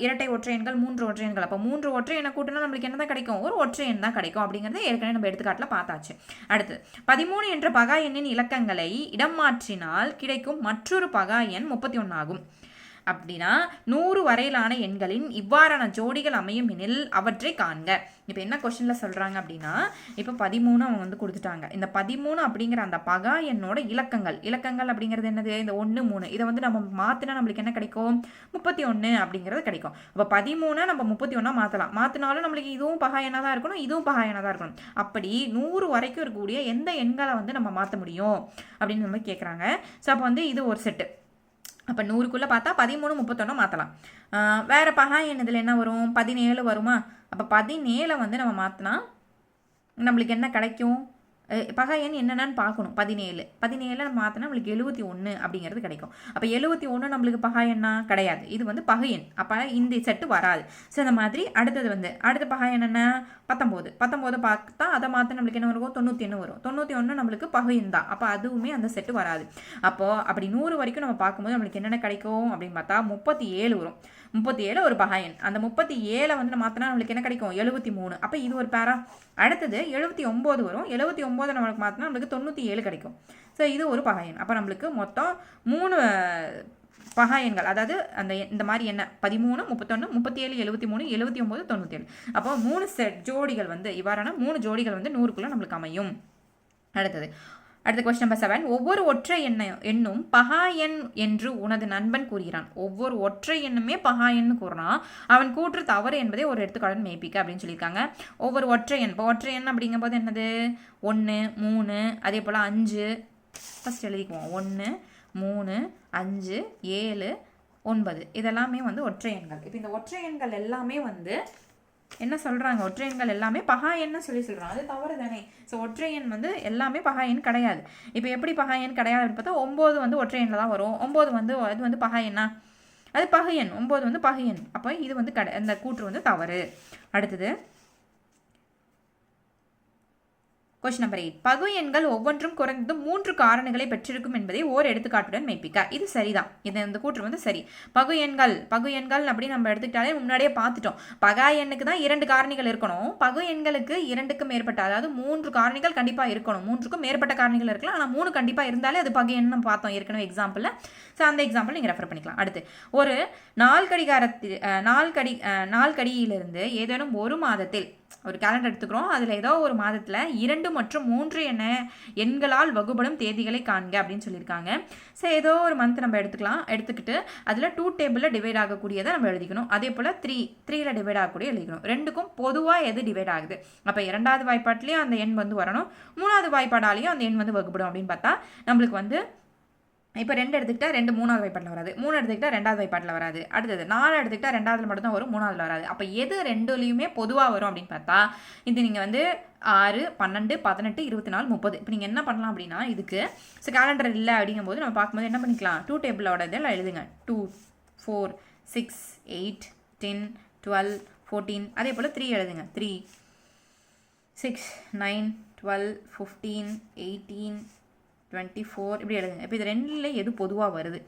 இரட்டை ஒற்றை எண்கள் 3 ஒற்றை எண்கள். அப்போ 3 ஒற்றை எண்ணை கூட்டினா நம்மளுக்கு என்ன தான் கிடைக்கும்? ஒரு ஒற்றை எண் தான் கிடைக்கும் அப்படிங்கிறத ஏற்கனவே நம்ம எடுத்துக்காட்டில் பார்த்தாச்சு. அடுத்து 13 என்ற பகா எண்ணின் இலக்கங்களை இடம் மாற்றினால் கிடைக்கும் மற்றொரு பகா எண் 31 ஆகும். அப்படின்னா 100 வரையிலான எண்களின் இவ்வாறான ஜோடிகள் அமையும் எனில் அவற்றை காண்க. இப்போ என்ன கொஸ்டினில் சொல்கிறாங்க அப்படின்னா, இப்போ 13 அவங்க வந்து கொடுத்துட்டாங்க. இந்த 13 அப்படிங்கிற அந்த பகா எண்ணோட இலக்கங்கள் அப்படிங்கிறது என்னது? இந்த 1 3 இதை வந்து நம்ம மாற்றினா நம்மளுக்கு என்ன கிடைக்கும்? 31 அப்படிங்கிறது கிடைக்கும். அப்போ 13 நம்ம 31 மாற்றினாலும் நம்மளுக்கு இதுவும் பகா எண்ணாக தான் இருக்கணும், இதுவும் பகா எண்ணாக தான் இருக்கணும். அப்படி 100 வரைக்கும் இருக்கக்கூடிய எந்த எண்களை வந்து நம்ம மாற்ற முடியும் அப்படின்னு நம்ம கேட்குறாங்க. ஸோ அப்போ வந்து இது ஒரு செட்டு. அப்போ 100க்குள்ளே பார்த்தா 13 31 மாற்றலாம். வேறு பகா எண் இதில் என்ன வரும்? 17 வருமா? அப்போ 17 வந்து நம்ம மாற்றினா நம்மளுக்கு என்ன கிடைக்கும்? பகா எண் என்னென்னு பார்க்கணும். 17 நம்ம மாற்றினா நம்மளுக்கு 71 அப்படிங்கிறது கிடைக்கும். அப்போ 71 நம்மளுக்கு பகா எண்ணா? கிடையாது, இது வந்து பகை எண். அப்போ இந்த செட்டு வராது. ஸோ இந்த மாதிரி அடுத்த பகா எண் என்ன? 19 பார்த்தா அதை மாற்ற நம்மளுக்கு என்ன வரும்? 91 வரும். 91 நம்மளுக்கு பகை எண் தான். அப்போ அதுவுமே அந்த செட்டு வராது. அப்போது அப்படி 100 வரைக்கும் நம்ம பார்க்கும்போது நம்மளுக்கு என்னென்ன கிடைக்கும் அப்படின்னு பார்த்தா 37 வரும். 37 ஒரு பகா எண். அந்த 37 வந்து நம்ம மாற்றினா நம்மளுக்கு என்ன கிடைக்கும்? 73. அப்போ இது ஒரு பேரா. அடுத்தது 79 வரும். 79 நம்மளுக்கு மாற்றினா நம்மளுக்கு 97 கிடைக்கும். ஸோ இது ஒரு பகா எண். அப்போ நம்மளுக்கு மொத்தம் 3 பகா எண்கள், அதாவது அந்த இந்த மாதிரி என்ன 13 31 37 73 79 97. அப்போ 3 செட் ஜோடிகள் வந்து இவ்வாறான 3 ஜோடிகள் வந்து 100க்குள்ள நம்மளுக்கு அமையும். அடுத்த கொஸ்டின் நம்பர் 7. ஒவ்வொரு ஒற்றை எண்ணும் பகா எண் என்று உனது நண்பன் கூறுகிறான். ஒவ்வொரு ஒற்றை எண்ணுமே பகா எண்ணு கூறுறான். அவன் கூற்று தவறு என்பதை ஒரு எடுத்துக்காட்டுடன் மெய்ப்பிக்க அப்படின்னு சொல்லியிருக்காங்க. ஒவ்வொரு ஒற்றை எண், இப்போ ஒற்றை எண் அப்படிங்கும் போது என்னது? 1 3 அதே போல் 5. ஃபஸ்ட் எழுதிக்குவோம். 1 3 5 7 9 இதெல்லாமே வந்து ஒற்றை எண்கள். இப்போ இந்த ஒற்றை எண்கள் எல்லாமே வந்து என்ன சொல்கிறாங்க? ஒற்றை எண்கள் எல்லாமே பகா எண்ணு சொல்கிறாங்க. அது தவறு தானே? ஸோ ஒற்றை எண் வந்து எல்லாமே பகா எண் கிடையாது. இப்போ எப்படி பகா எண் கிடையாது அப்படின்னு பார்த்தா 9 வந்து ஒற்றை எண்ணில் தான் வரும். 9 வந்து அது வந்து பகா எண்ணா? அது பகை எண். 9 வந்து பகை எண். அப்போ இது வந்து அந்த கூற்று வந்து தவறு. அடுத்தது கொஸ்டின் நம்பர் 8. பகு எண்கள் ஒவ்வொன்றும் குறைந்தது 3 காரணிகளை பெற்றிருக்கும் என்பதை ஓர் எடுத்துக்காட்டுடன் மெய்ப்பிக்க. இது சரிதான். இந்த கூற்று வந்து சரி. பகு எண்கள் அப்படின்னு நம்ம எடுத்துக்கிட்டாலே முன்னாடியே பார்த்துட்டோம். பகா எண்ணுக்கு தான் 2 காரணிகள் இருக்கணும். பகு எண்களுக்கு 2க்கும் மேற்பட்ட, அதாவது 3 காரணிகள் கண்டிப்பாக இருக்கணும். 3க்கும் மேற்பட்ட காரணிகள் இருக்கலாம், ஆனால் 3 கண்டிப்பாக இருந்தாலே அது பகு எண் நம்ம பார்த்தோம் ஏற்கனவே எக்ஸாம்பிளில். ஸோ அந்த எக்ஸாம்பிள் நீங்கள் ரெஃபர் பண்ணிக்கலாம். அடுத்து ஒரு நாள்கடியிலிருந்து ஏதேனும் ஒரு மாதத்தில் ஒரு கேலண்டர் எடுத்துக்கிறோம். அதில் ஏதோ ஒரு மாதத்தில் 2 மற்றும் 3 என எண்களால் வகுப்படும் தேதிகளை காண்க அப்படின்னு சொல்லியிருக்காங்க. ஸோ ஏதோ ஒரு மந்த் நம்ம எடுத்துக்கிட்டு அதில் 2 டேபிளில் டிவைட் ஆகக்கூடியதை நம்ம எழுதிக்கணும். அதே போல் 3ல் டிவைட் ஆகக்கூடிய எழுதிக்கணும். ரெண்டுக்கும் பொதுவாக எது டிவைட் ஆகுது? அப்போ 2வது வாய்ப்பாட்லேயும் அந்த எண் வந்து வரணும், 3வது வாய்ப்பாடாலையும் அந்த எண் வந்து வகுப்படும் அப்படின்னு பார்த்தா நம்மளுக்கு வந்து இப்போ 2 எடுத்துக்கிட்டால் 2 3வது வாய்ப்பாட்டில் வராது, 3 எடுத்துக்கிட்டால் 2வது வாய்ப்பாட்டில் வராது. அடுத்தது 4 எடுத்துக்கிட்டால் 2வது மட்டும் தான் வரும், 3வது வராது. அப்போ எது 2லையுமே பொதுவாக வரும் அப்படின்னு பார்த்தா இது நீங்கள் வந்து 6 12 18 24 30. இப்போ நீங்கள் என்ன பண்ணலாம் அப்படின்னா இதுக்கு ஸோ கேலண்டர் இல்லை அப்படிங்கும்போது நம்ம பார்க்கும்போது என்ன பண்ணிக்கலாம்? 2 டேபிளோட இதெல்லாம் எழுதுங்க. 2 4 6 8 10 12 14 அதே போல் 3 எழுதுங்க. 3 6 9 12 15 18 24 இப்படி எழுதுங்க. இப்போ இது 2ல் எது பொதுவாக வருது?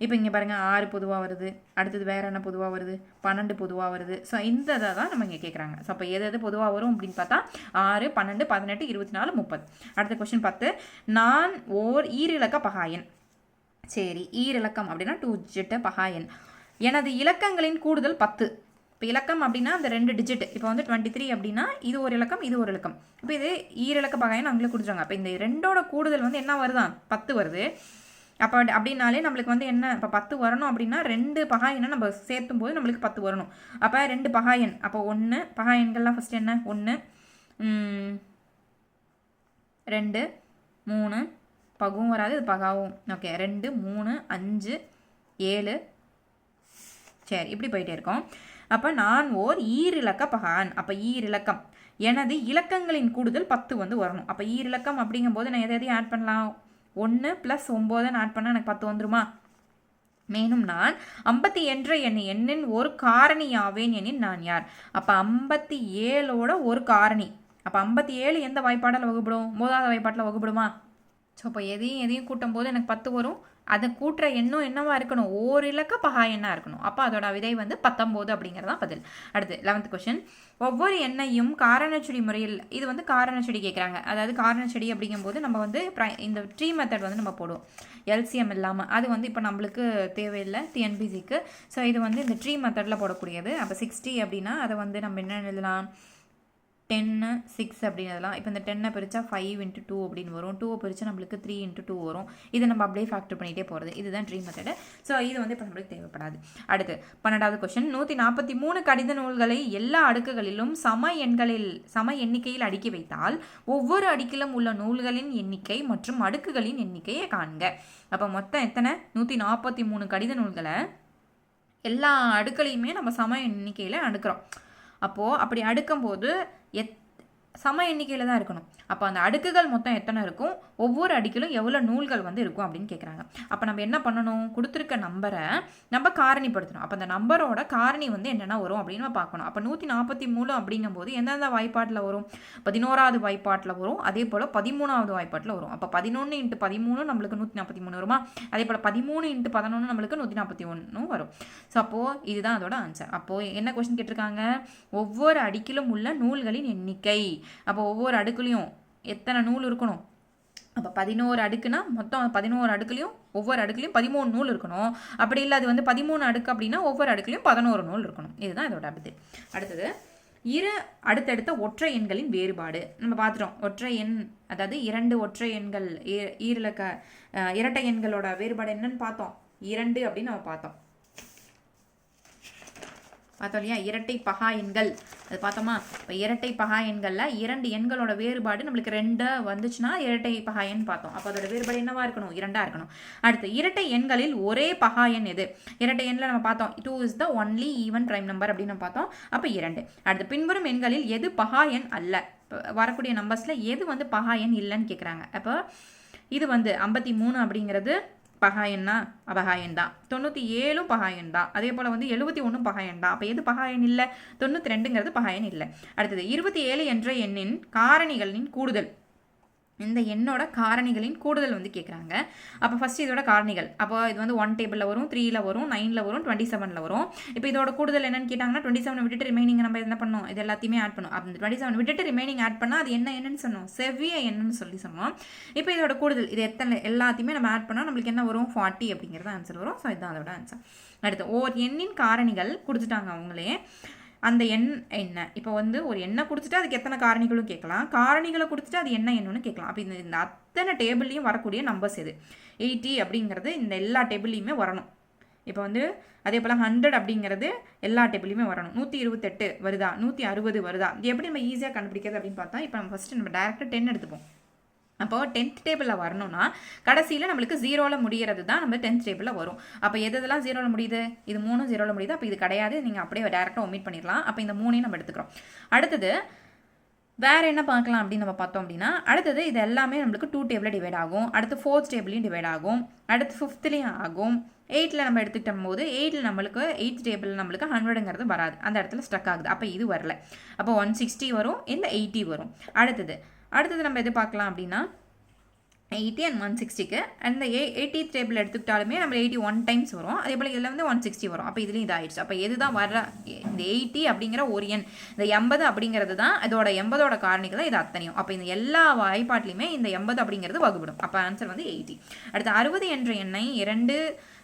இப்போ இங்கே பாருங்கள் 6 பொதுவாக வருது. அடுத்தது வேறு என்ன பொதுவாக வருது? 12 பொதுவாக வருது. ஸோ இந்த இதை தான் நம்ம இங்கே கேட்குறாங்க. ஸோ அப்போ எது பொதுவாக வரும் அப்படின்னு பார்த்தா 6 12 18 24 30. அடுத்த கொஸ்டின் 10. நான் ஓர் ஈரிலக்க பகாயன். சரி, ஈரிலக்கம் அப்படின்னா 2 டிஜிட் பகாயன். எனது இலக்கங்களின் கூடுதல் 10. இப்போ இலக்கம் அப்படின்னா அந்த 2 டிஜிட். இப்போ வந்து 23 அப்படின்னா இது ஒரு இலக்கம், இது ஒரு இலக்கம். இப்போ இது ஈரிலக்க பகாயன்னு அவங்களே கொடுத்துருவாங்க. அப்போ இந்த 2ஓட கூடுதல் வந்து என்ன வருதான்? 10 வருது. அப்போ அப்படின்னாலே நம்மளுக்கு வந்து என்ன? இப்போ 10 வரணும் அப்படின்னா 2 பகாயனை நம்ம சேர்த்தும் போது நம்மளுக்கு 10 வரணும். அப்போ 2 பகாயன். அப்போ 1 பகாயன்கள்லாம் ஃபஸ்ட்டு என்ன? 1 2 3 பகவும் வராது, இது பகாவும். ஓகே, 2 3 5 7 சரி, இப்படி போயிட்டே இருக்கோம். அப்போ நான் ஓர் ஈரிலக்க பகான். அப்போ ஈரிலக்கம் எனது இலக்கங்களின் கூடுதல் 10 வந்து வரணும். அப்போ ஈரிலக்கம் அப்படிங்கும்போது நான் எதையும் ஆட் பண்ணலாம்? 1 + 9 ஆட் பண்ணால் எனக்கு 10 வந்துருமா? மேலும் நான் 50 என்ற எண்ணின் ஒரு காரணி ஆவேன் எனின் நான் யார்? அப்போ 57ஓட ஒரு காரணி. அப்போ 57 எந்த வாய்ப்பாடில் வகுப்படும்? 3வது வாய்ப்பாட்டில் வகுப்படுமா? ஸோ இப்போ எதையும் கூட்டும் போது எனக்கு 10 வரும். அதை கூட்டுற எண்ணும் என்னவா இருக்கணும்? ஓர் இலக்க பகா எண்ணாக இருக்கணும். அப்போ அதோட விதை வந்து 19 அப்படிங்கிறதான் பதில். அடுத்து 11th கொஸ்டின். ஒவ்வொரு எண்ணையும் காரணச்செடி முறையில், இது வந்து காரணச்செடி கேட்குறாங்க. அதாவது காரணச்செடி அப்படிங்கும்போது நம்ம வந்து இந்த ட்ரீ மெத்தட் வந்து நம்ம போடுவோம். எல்சிஎம் இல்லாமல். அது வந்து இப்போ நம்மளுக்கு தேவையில்லை டிஎன்பிசிக்கு. ஸோ இது வந்து இந்த ட்ரீ மெத்தடில் போடக்கூடியது. அப்போ 60 அப்படின்னா அதை வந்து நம்ம என்ன எழுதலாம், 10 6 அப்படின்னு எழுதலாம். இப்போ இந்த 10 பிரித்தா 5 × 2 அப்படின்னு வரும். 2 பிரித்தா நம்மளுக்கு 3 × 2 வரும். இதை நம்ம அப்படியே ஃபேக்டர் பண்ணிகிட்டே போகிறது. இதுதான் ட்ரீ மெத்தடு. ஸோ இது வந்து இப்போ நம்மளுக்கு தேவைப்படாது. அடுத்து 12வது கொஸ்டின். 143 கடித நூல்களை எல்லா அடுக்குகளிலும் சம எண்ணிக்கையில் அடுக்கி வைத்தால் ஒவ்வொரு அடுக்கிலும் உள்ள நூல்களின் எண்ணிக்கை மற்றும் அடுக்குகளின் எண்ணிக்கையை காண்க. அப்போ மொத்தம் எத்தனை? 143 கடித நூல்களை எல்லா அடுக்களையுமே நம்ம சம எண்ணிக்கையில் அடுக்கிறோம். அப்போது அப்படி அடுக்கும்போது சம எண்ணிக்கையில் தான் இருக்கணும். அப்போ அந்த அடுக்குகள் மொத்தம் எத்தனை இருக்கும், ஒவ்வொரு அடுக்கிலும் எவ்வளோ நூல்கள் வந்து இருக்கும் அப்படின்னு கேட்குறாங்க. அப்போ நம்ம என்ன பண்ணணும், கொடுத்துருக்க நம்பரை நம்ம காரணிப்படுத்தணும். அப்போ அந்த நம்பரோட காரணி வந்து என்னென்ன வரும் அப்படின்னு நம்ம பார்க்கணும். அப்போ 143 அப்படிங்கும்போது எந்தெந்த வாய்ப்பாட்டில் வரும், 11வது வாய்ப்பாட்டில் வரும், அதே போல் 13வது வாய்ப்பாட்டில் வரும். அப்போ 11 × 13 நம்மளுக்கு 143 வருமா, அதே போல் 13 × 11 நம்மளுக்கு 141 வரும். ஸோ அப்போது இதுதான் அதோட ஆன்சர். அப்போது என்ன கொஸ்டின் கேட்டிருக்காங்க, ஒவ்வொரு அடுக்கிலும் உள்ள நூல்களின் எண்ணிக்கை. அப்போ ஒவ்வொரு அடுக்குலையும் எத்தனை நூல் இருக்கணும், அப்போ 11 அடுக்குனா மொத்தம் 11 அடுக்குலையும் ஒவ்வொரு அடுக்குலையும் 13 நூல் இருக்கணும். அப்படி இல்லை அது வந்து 13 அடுக்கு அப்படின்னா ஒவ்வொரு அடுக்குலையும் 11 நூல் இருக்கணும். இதுதான் இதோட அடுத்து. அடுத்தது அடுத்தடுத்த ஒற்றை எண்களின் வேறுபாடு. நம்ம பார்த்துட்டோம். ஒற்றை எண் அதாவது 2 ஒற்றை எண்கள் இரட்டை எண்களோட வேறுபாடு என்னன்னு பார்த்தோம். 2 அப்படின்னு நம்ம பார்த்தோம் இல்லையா, இரட்டை பகா எண்கள் அது பார்த்தோமா. இப்போ இரட்டை பகா எண்களில் 2 எண்களோட வேறுபாடு நம்மளுக்கு 2 வந்துச்சுன்னா இரட்டை பகா எண் பார்த்தோம். அப்போ அதோட வேறுபாடு என்னவா இருக்கணும், 2ஆக இருக்கணும். அடுத்து இரட்டை எண்களில் ஒரே பகா எண் எது? இரட்டை எண்ணில் நம்ம பார்த்தோம் 2 is the only even prime number அப்படின்னு நம்ம பார்த்தோம். அப்போ 2. அடுத்து பின்வரும் எண்களில் எது பகா எண் அல்ல? வரக்கூடிய நம்பர்ஸில் எது வந்து பகா எண் இல்லைன்னு கேட்குறாங்க. அப்போ இது வந்து 53 அப்படிங்கிறது பகாயன்னா அபகாயன் தான். 97 பகாயன் தான். அதே போல் வந்து 71 பகாயன் தான். அப்போ எது பகாயன் இல்லை? 92ங்கிறது பகாயன் இல்லை. அடுத்தது 27 என்ற எண்ணின் காரணிகளின் கூடுதல். இந்த எண்ணோட காரணிகளின் கூடுதல் வந்து கேட்குறாங்க. அப்போ ஃபர்ஸ்ட் இதோட காரணிகள். அப்போ இது வந்து 1 டேபிளில் வரும், 3ல் வரும், 9ல் வரும், 27ல் வரும். இப்போ இதோட கூடுதல் என்னன்னு கேட்டாங்கன்னா 27 விட்டுட்டு ரிமைனிங் நம்ம என்ன பண்ணோம், இது எல்லாத்தையுமே ஆட் பண்ணோம். அப்போ 27 விட்டுட்டு ரிமைனிங் ஆட் பண்ணால் அது என்னன்னு சொன்னோம், செவ்விய என்னன்னு சொன்னோம். இப்போ இதோட கூடுதல் இது எல்லாத்தையுமே நம்ம ஆட் பண்ணால் நம்மளுக்கு என்ன வரும், 40 அப்படிங்கிறது ஆன்சர் வரும். ஸோ இதுதான் அதோட ஆன்சர். அடுத்து ஓர் எண்ணின் காரணிகள் கொடுத்துட்டாங்க அவங்களே. அந்த எண் என்ன, இப்போ வந்து ஒரு எண்ணை கொடுத்துட்டு அதுக்கு எத்தனை காரணிகளும் கேட்கலாம், காரணிகளை கொடுத்துட்டு அது என்ன எண்ணுன்னு கேட்கலாம். அப்போ இந்த அத்தனை டேபிள்லையும் வரக்கூடிய நம்பர்ஸ் எது? 80 அப்படிங்கிறது இந்த எல்லா டேபிள்லையுமே வரணும். இப்போ வந்து அதே போல் 100 அப்படிங்கிறது எல்லா டேபிள்லையுமே வரணும். 128 வருதா, 160 வருதா, இது எப்படி நம்ம ஈஸியாக கண்டுபிடிக்கிறது அப்படின்னு பார்த்தா, இப்போ நம்ம ஃபஸ்ட்டு நம்ம டேரெக்டாக 10 எடுத்துப்போம். அப்போ 10th டேபிளில் வரணும்னா கடைசியில் நம்மளுக்கு 0ல் முடிகிறது தான் நம்ம 10th டேபிளில் வரும். அப்போ எதெல்லாம் 0ல் முடியுது, இது 3 0ல் முடியுது. அப்போ இது கிடையாது, நீங்கள் அப்படியே டேரெக்டாக ஒமிட் பண்ணிடலாம். அப்போ இந்த 3ஐயும் நம்ம எடுத்துக்கிறோம். அடுத்தது வேறு என்ன பார்க்கலாம் அப்படின்னு நம்ம பார்த்தோம் அப்படின்னா, அடுத்தது இது எல்லாமே நம்மளுக்கு 2 டேபிளில் டிவைட் ஆகும். அடுத்து 4th டேபிளையும் டிவைட் ஆகும். அடுத்து 5thலையும் ஆகும். 8ல் நம்ம எடுத்துக்கிட்ட போது 8ல் நம்மளுக்கு 8th டேபிள் நம்மளுக்கு 100ங்கிறது வராது, அந்த இடத்துல ஸ்டக் ஆகுது. அப்போ இது வரல. அப்போ 160 வரும், இல்லை 80 வரும். அடுத்தது நம்ம எது பார்க்கலாம் அப்படின்னா 80 and 160க்கு அந்த 80th டேபிள் எடுத்துக்கிட்டாலுமே நம்ம 81 டைம்ஸ் வரும். அதே போல் இதில் வந்து 160 வரும். அப்போ இதுலேயும் இதாகிடுச்சு. அப்போ எது தான் வர, இந்த 80 அப்படிங்கிற ஒரு எண், இந்த 80 அப்படிங்கிறது தான் இதோட 80ஓட காரணிகள் தான் இது அத்தனையும். அப்போ இந்த எல்லா வாய்ப்பாட்லையுமே இந்த 80 அப்படிங்கிறது வகுப்படும். அப்போ ஆன்சர் வந்து 80. அடுத்து 60 என்ற எண்ணை 2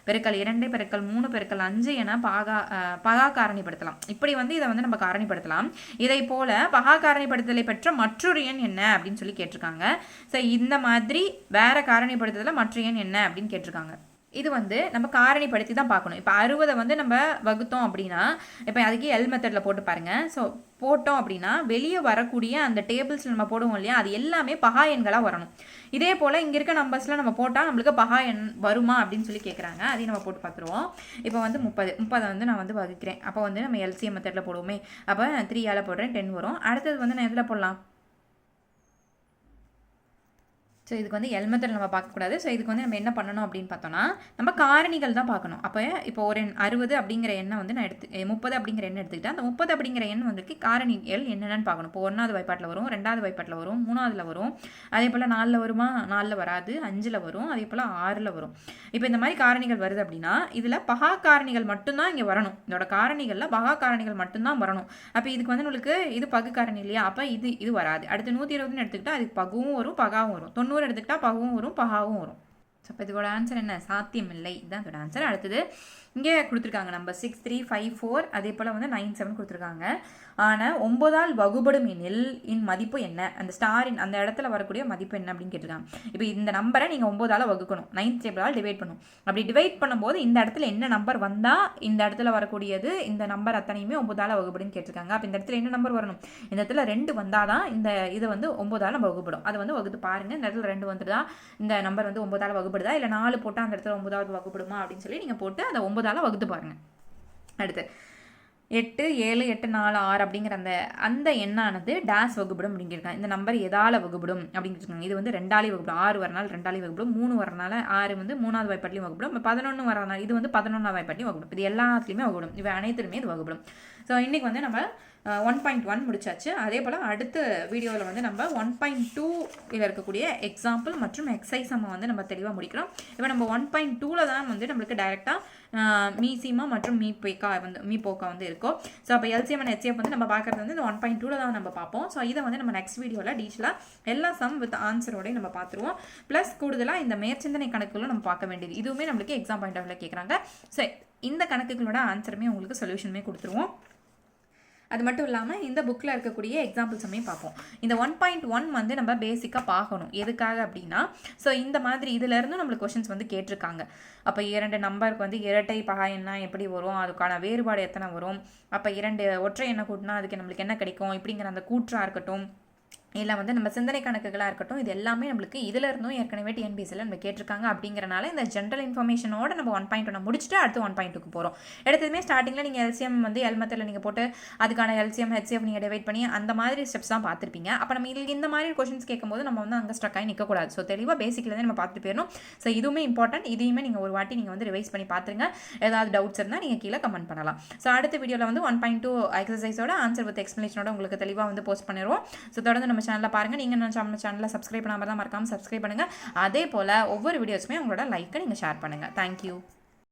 பெருக்கல் 2 பெருக்கல் 3 பெருக்கல் 5 என பகா காரணிப்படுத்தலாம். இப்படி வந்து இதை வந்து நம்ம காரணிப்படுத்தலாம். இதை போல பகா காரணிப்படுத்தலை பெற்ற மற்றொரு எண் என்ன அப்படின்னு சொல்லி கேட்டிருக்காங்க. ஸோ இந்த மாதிரி வேற காரணிப்படுத்துதல மற்ற எண் என்ன அப்படின்னு கேட்டிருக்காங்க. இது வந்து நம்ம காரணிப்படுத்தி தான் பார்க்கணும். இப்போ 60 வந்து நம்ம வகுத்தோம் அப்படின்னா, இப்போ அதுக்கு எல் மெத்தடில் போட்டு பாருங்கள். ஸோ போட்டோம் அப்படின்னா வெளியே வரக்கூடிய அந்த டேபிள்ஸ் நம்ம போடுவோம் இல்லையா, அது எல்லாமே பகா எண்களாக வரணும். இதே போல் இங்கே இருக்க நம்பர்ஸில் நம்ம போட்டால் நம்மளுக்கு பகா எண் வருமா அப்படின்னு சொல்லி கேட்குறாங்க. அதையும் நம்ம போட்டு பார்த்துருவோம். இப்போ வந்து 30 வந்து நான் வந்து வகுக்கிறேன். அப்போ வந்து நம்ம எல்சிஎம் மெத்தடில் போடுவோமே. அப்போ 3ஆல் போடுறேன், 10 வரும். அடுத்தது வந்து நான் எதில் போடலாம், ஸோ இதுக்கு வந்து எல் மெத்தட் நம்ம பார்க்கக்கூடாது. ஸோ இதுக்கு வந்து நம்ம என்ன பண்ணணும் அப்படின்னு பார்த்தோன்னா, நம்ம காரணிகள் தான் பார்க்கணும். அப்போ இப்போ ஒரு 60 அப்படிங்கிற எண்ணை வந்து நான் 30 அப்படிங்கிற எண்ணை எடுத்துக்கிட்டேன். அந்த 30 அப்படிங்கிற எண் வந்துருக்கு காரணிகள் என்னென்னு பார்க்கணும். இப்போ 1வது வாய்ப்பாட்டில் வரும், 2வது வாய்ப்பாட்டில் வரும், 3வதுல வரும், அதே போல் 4ல் வருமா, 4ல் வராது, 5ல் வரும், அதே போல் 6ல் வரும். இப்போ இந்த மாதிரி காரணிகள் வருது அப்படின்னா இதில் பகா காரணிகள் மட்டும்தான் இங்கே வரணும். இதோட காரணிகளில் பகா காரணிகள் மட்டும்தான் வரணும். அப்போ இதுக்கு வந்து உங்களுக்கு இது பகு காரணி இல்லையா, அப்போ இது வராது. அடுத்து 120ன்னு எடுத்துக்கிட்டால் அதுக்கு பகுவும் வரும், பகாவும் வரும். 90 எடுத்துக்கிட்டா பகவும் வரும், பகாவும் வரும். ஸோ இப்போ இதோட ஆன்சர் என்ன? சாத்தியம் இல்லை. இதுதான் இதோட ஆன்சர். அடுத்தது இங்கே கொடுத்துருக்காங்க நம்பர் 6, 3, 5, 4 அதே போல் வந்து 9, 7 கொடுத்துருக்காங்க. ஆனால் 9ஆல் வகுபடும் எண்ணில் இன் மதிப்பு என்ன? அந்த ஸ்டாரின் அந்த இடத்துல வரக்கூடிய மதிப்பு என்ன அப்படின்னு கேட்டிருக்காங்க. இப்போ இந்த நம்பரை நீங்கள் 9ஆல் வகுக்கணும், 9th டேபிளால் டிவைட் பண்ணணும். அப்படி டிவைட் பண்ணும்போது இந்த இடத்துல என்ன நம்பர் வந்தால் இந்த இடத்துல வரக்கூடியது இந்த நம்பர் அத்தனையுமே 9ஆல் வகுபடுன்னு கேட்டிருக்காங்க. அப்போ இந்த இடத்துல என்ன நம்பர் வரணும்? இந்த இடத்துல 2 வந்தால் தான் இந்த இது வந்து 9ஆல் வகுப்படும். அது வந்து வகுத்து பாருங்கள். இந்த இடத்துல 2 வந்துடுதா, இந்த நம்பர் வந்து 9ஆல் வகுப்படுதா, இல்லை 4 போட்டால் அந்த இடத்துல 9ஆவது வகுப்படுமா அப்படின்னு சொல்லி நீங்கள் போட்டு அதை 9ஆல் வகுத்து பாருங்கள். அடுத்து 8, 7, 8, 4, 6 அப்படிங்கிற அந்த எண்ணானது டேஸ் வகுப்படும் அப்படிங்கிருக்காங்க. இந்த நம்பர் எதால வகுப்படும் அப்படிங்கிருக்காங்க. இது வந்து 2ஆலே வகுப்படும். 6 வரனால 2ஆலே வகுப்படும், 3 வரனால 6 வந்து 3வது வாய்ப்பாட்டிலையும் வகுப்படும், 11 வரனால இது வந்து 11வது வாய்ப்பாட்டிலையும் வகுப்படும். இது எல்லாத்துலேயுமே வகுப்படும். இவை அனைத்துலையுமே இது வகுப்படும். ஸோ இன்றைக்கி வந்து நம்ம 1.1 முடிச்சாச்சு. அதே போல் அடுத்த வீடியோவில் வந்து நம்ம 1.2 இதில் இருக்கக்கூடிய எக்ஸாம்பிள் மற்றும் எக்ஸசைஸ் நம்ம வந்து நம்ம தெளிவாக முடிக்கிறோம். இப்போ நம்ம 1.2ல் தான் வந்து நம்மளுக்கு டைரெக்டாக மீசிமா மற்றும் மீபோக்கா வந்து இருக்கும். ஸோ அப்போ எல்சிஎம் அண்ட் ஹெச்சிஎஃப் வந்து நம்ம பார்க்குறது வந்து இந்த 1.2ல் தான் நம்ம பார்ப்போம். ஸோ இதை வந்து நம்ம நெக்ஸ்ட் வீடியோவில் டீட்டெயிலாக எல்லா சம் வித் ஆன்சரோடய நம்ம பார்த்துருவோம். ப்ளஸ் கூடுதலாக இந்த மேற்சிந்தனை கணக்குகளும் நம்ம பார்க்க வேண்டியது. இதுவுமே நம்மளுக்கு எக்ஸாம் பாயிண்ட் ஆஃப் வியூ கேட்குறாங்க. ஸோ இந்த கணக்குகளோட ஆன்சருமே உங்களுக்கு சொல்யூஷனுமே கொடுத்துருவோம். அது மட்டும் இல்லாமல் இந்த புக்கில் இருக்கக்கூடிய எக்ஸாம்பிள்ஸுமே பார்ப்போம். இந்த 1.1 வந்து நம்ம பேசிக்காக பார்க்கணும். எதுக்காக அப்படின்னா, ஸோ இந்த மாதிரி இதிலேருந்து நம்மளுக்கு கொஷின்ஸ் வந்து கேட்டிருக்காங்க. அப்போ 2 நம்பருக்கு வந்து இரட்டை பகா எண்ணா எப்படி வரும், அதுக்கான வேறுபாடு எத்தனை வரும், அப்போ 2 ஒற்றை எண்ணை கூட்டினா அதுக்கு நம்மளுக்கு என்ன கிடைக்கும், இப்படிங்கிற அந்த கூற்றாக இருக்கட்டும், இல்லை வந்து நம்ம சிந்தனை கணக்குகளாக இருக்கட்டும், இது எல்லாமே நம்மளுக்கு இதில் இருந்தும் ஏற்கனவே டிஎன்பிஎஸ்சியில் நம்ம கேட்டிருக்காங்க. அப்படிங்கிறனால இந்த ஜென்ரல் இன்ஃபர்மேஷனோட நம்ம 1.1 முடிச்சுட்டு அடுத்து 1.2க்கு போகிறோம். எடுத்ததுமே ஸ்டார்டிங்கில் நீங்கள் எல்சிஎம் வந்து எல்மெத்தில் நீங்கள் போட்டு அதுக்கான எல்சிஎம் ஹெச்சிஎஃப் நீங்கள் டிவைட் பண்ணி அந்த மாதிரி ஸ்டெப்ஸ் தான் பார்த்துருப்பீங்க. அப்போ நம்ம இதுக்கு இந்த மாதிரி கொஷின்ஸ் கேட்கும்போது நம்ம வந்து அங்கே ஸ்ட்ரக் ஆகி நிற்கக்கூடாது. ஸோ தெளிவாக பேசிக்லேருந்து நம்ம பார்த்துட்டு போயிடணும். ஸோ இதுவுமே இம்பார்ட்டன்ட். இதையுமே நீங்கள் ஒரு வாட்டி நீங்கள் வந்து ரிவைஸ் பண்ணி பார்த்துருங்க. ஏதாவது டவுட்ஸ் இருந்தால் நீங்கள் கீழே கமெண்ட் பண்ணலாம். ஸோ அடுத்த வீடியோவில் வந்து 1.2 எக்ஸசைஸோட ஆன்சர் வித் எக்ஸ்ப்ளனேஷனோட உங்களுக்கு தெளிவாக வந்து போஸ்ட் பண்ணிடுவோம். ஸோ தொடர்ந்து நம்ம சேனலில் பாருங்கள். நீங்கள் நம்ம சேனலை சப்ஸ்கிரைப் பண்ணாமல் தான் மறக்காமல் சப்ஸ்கிரைப் பண்ணுங்கள். அதே போல் ஒவ்வொரு வீடியோஸுமே உங்களோட லைக்கை நீங்கள் ஷேர் பண்ணுங்கள். தேங்க்யூ.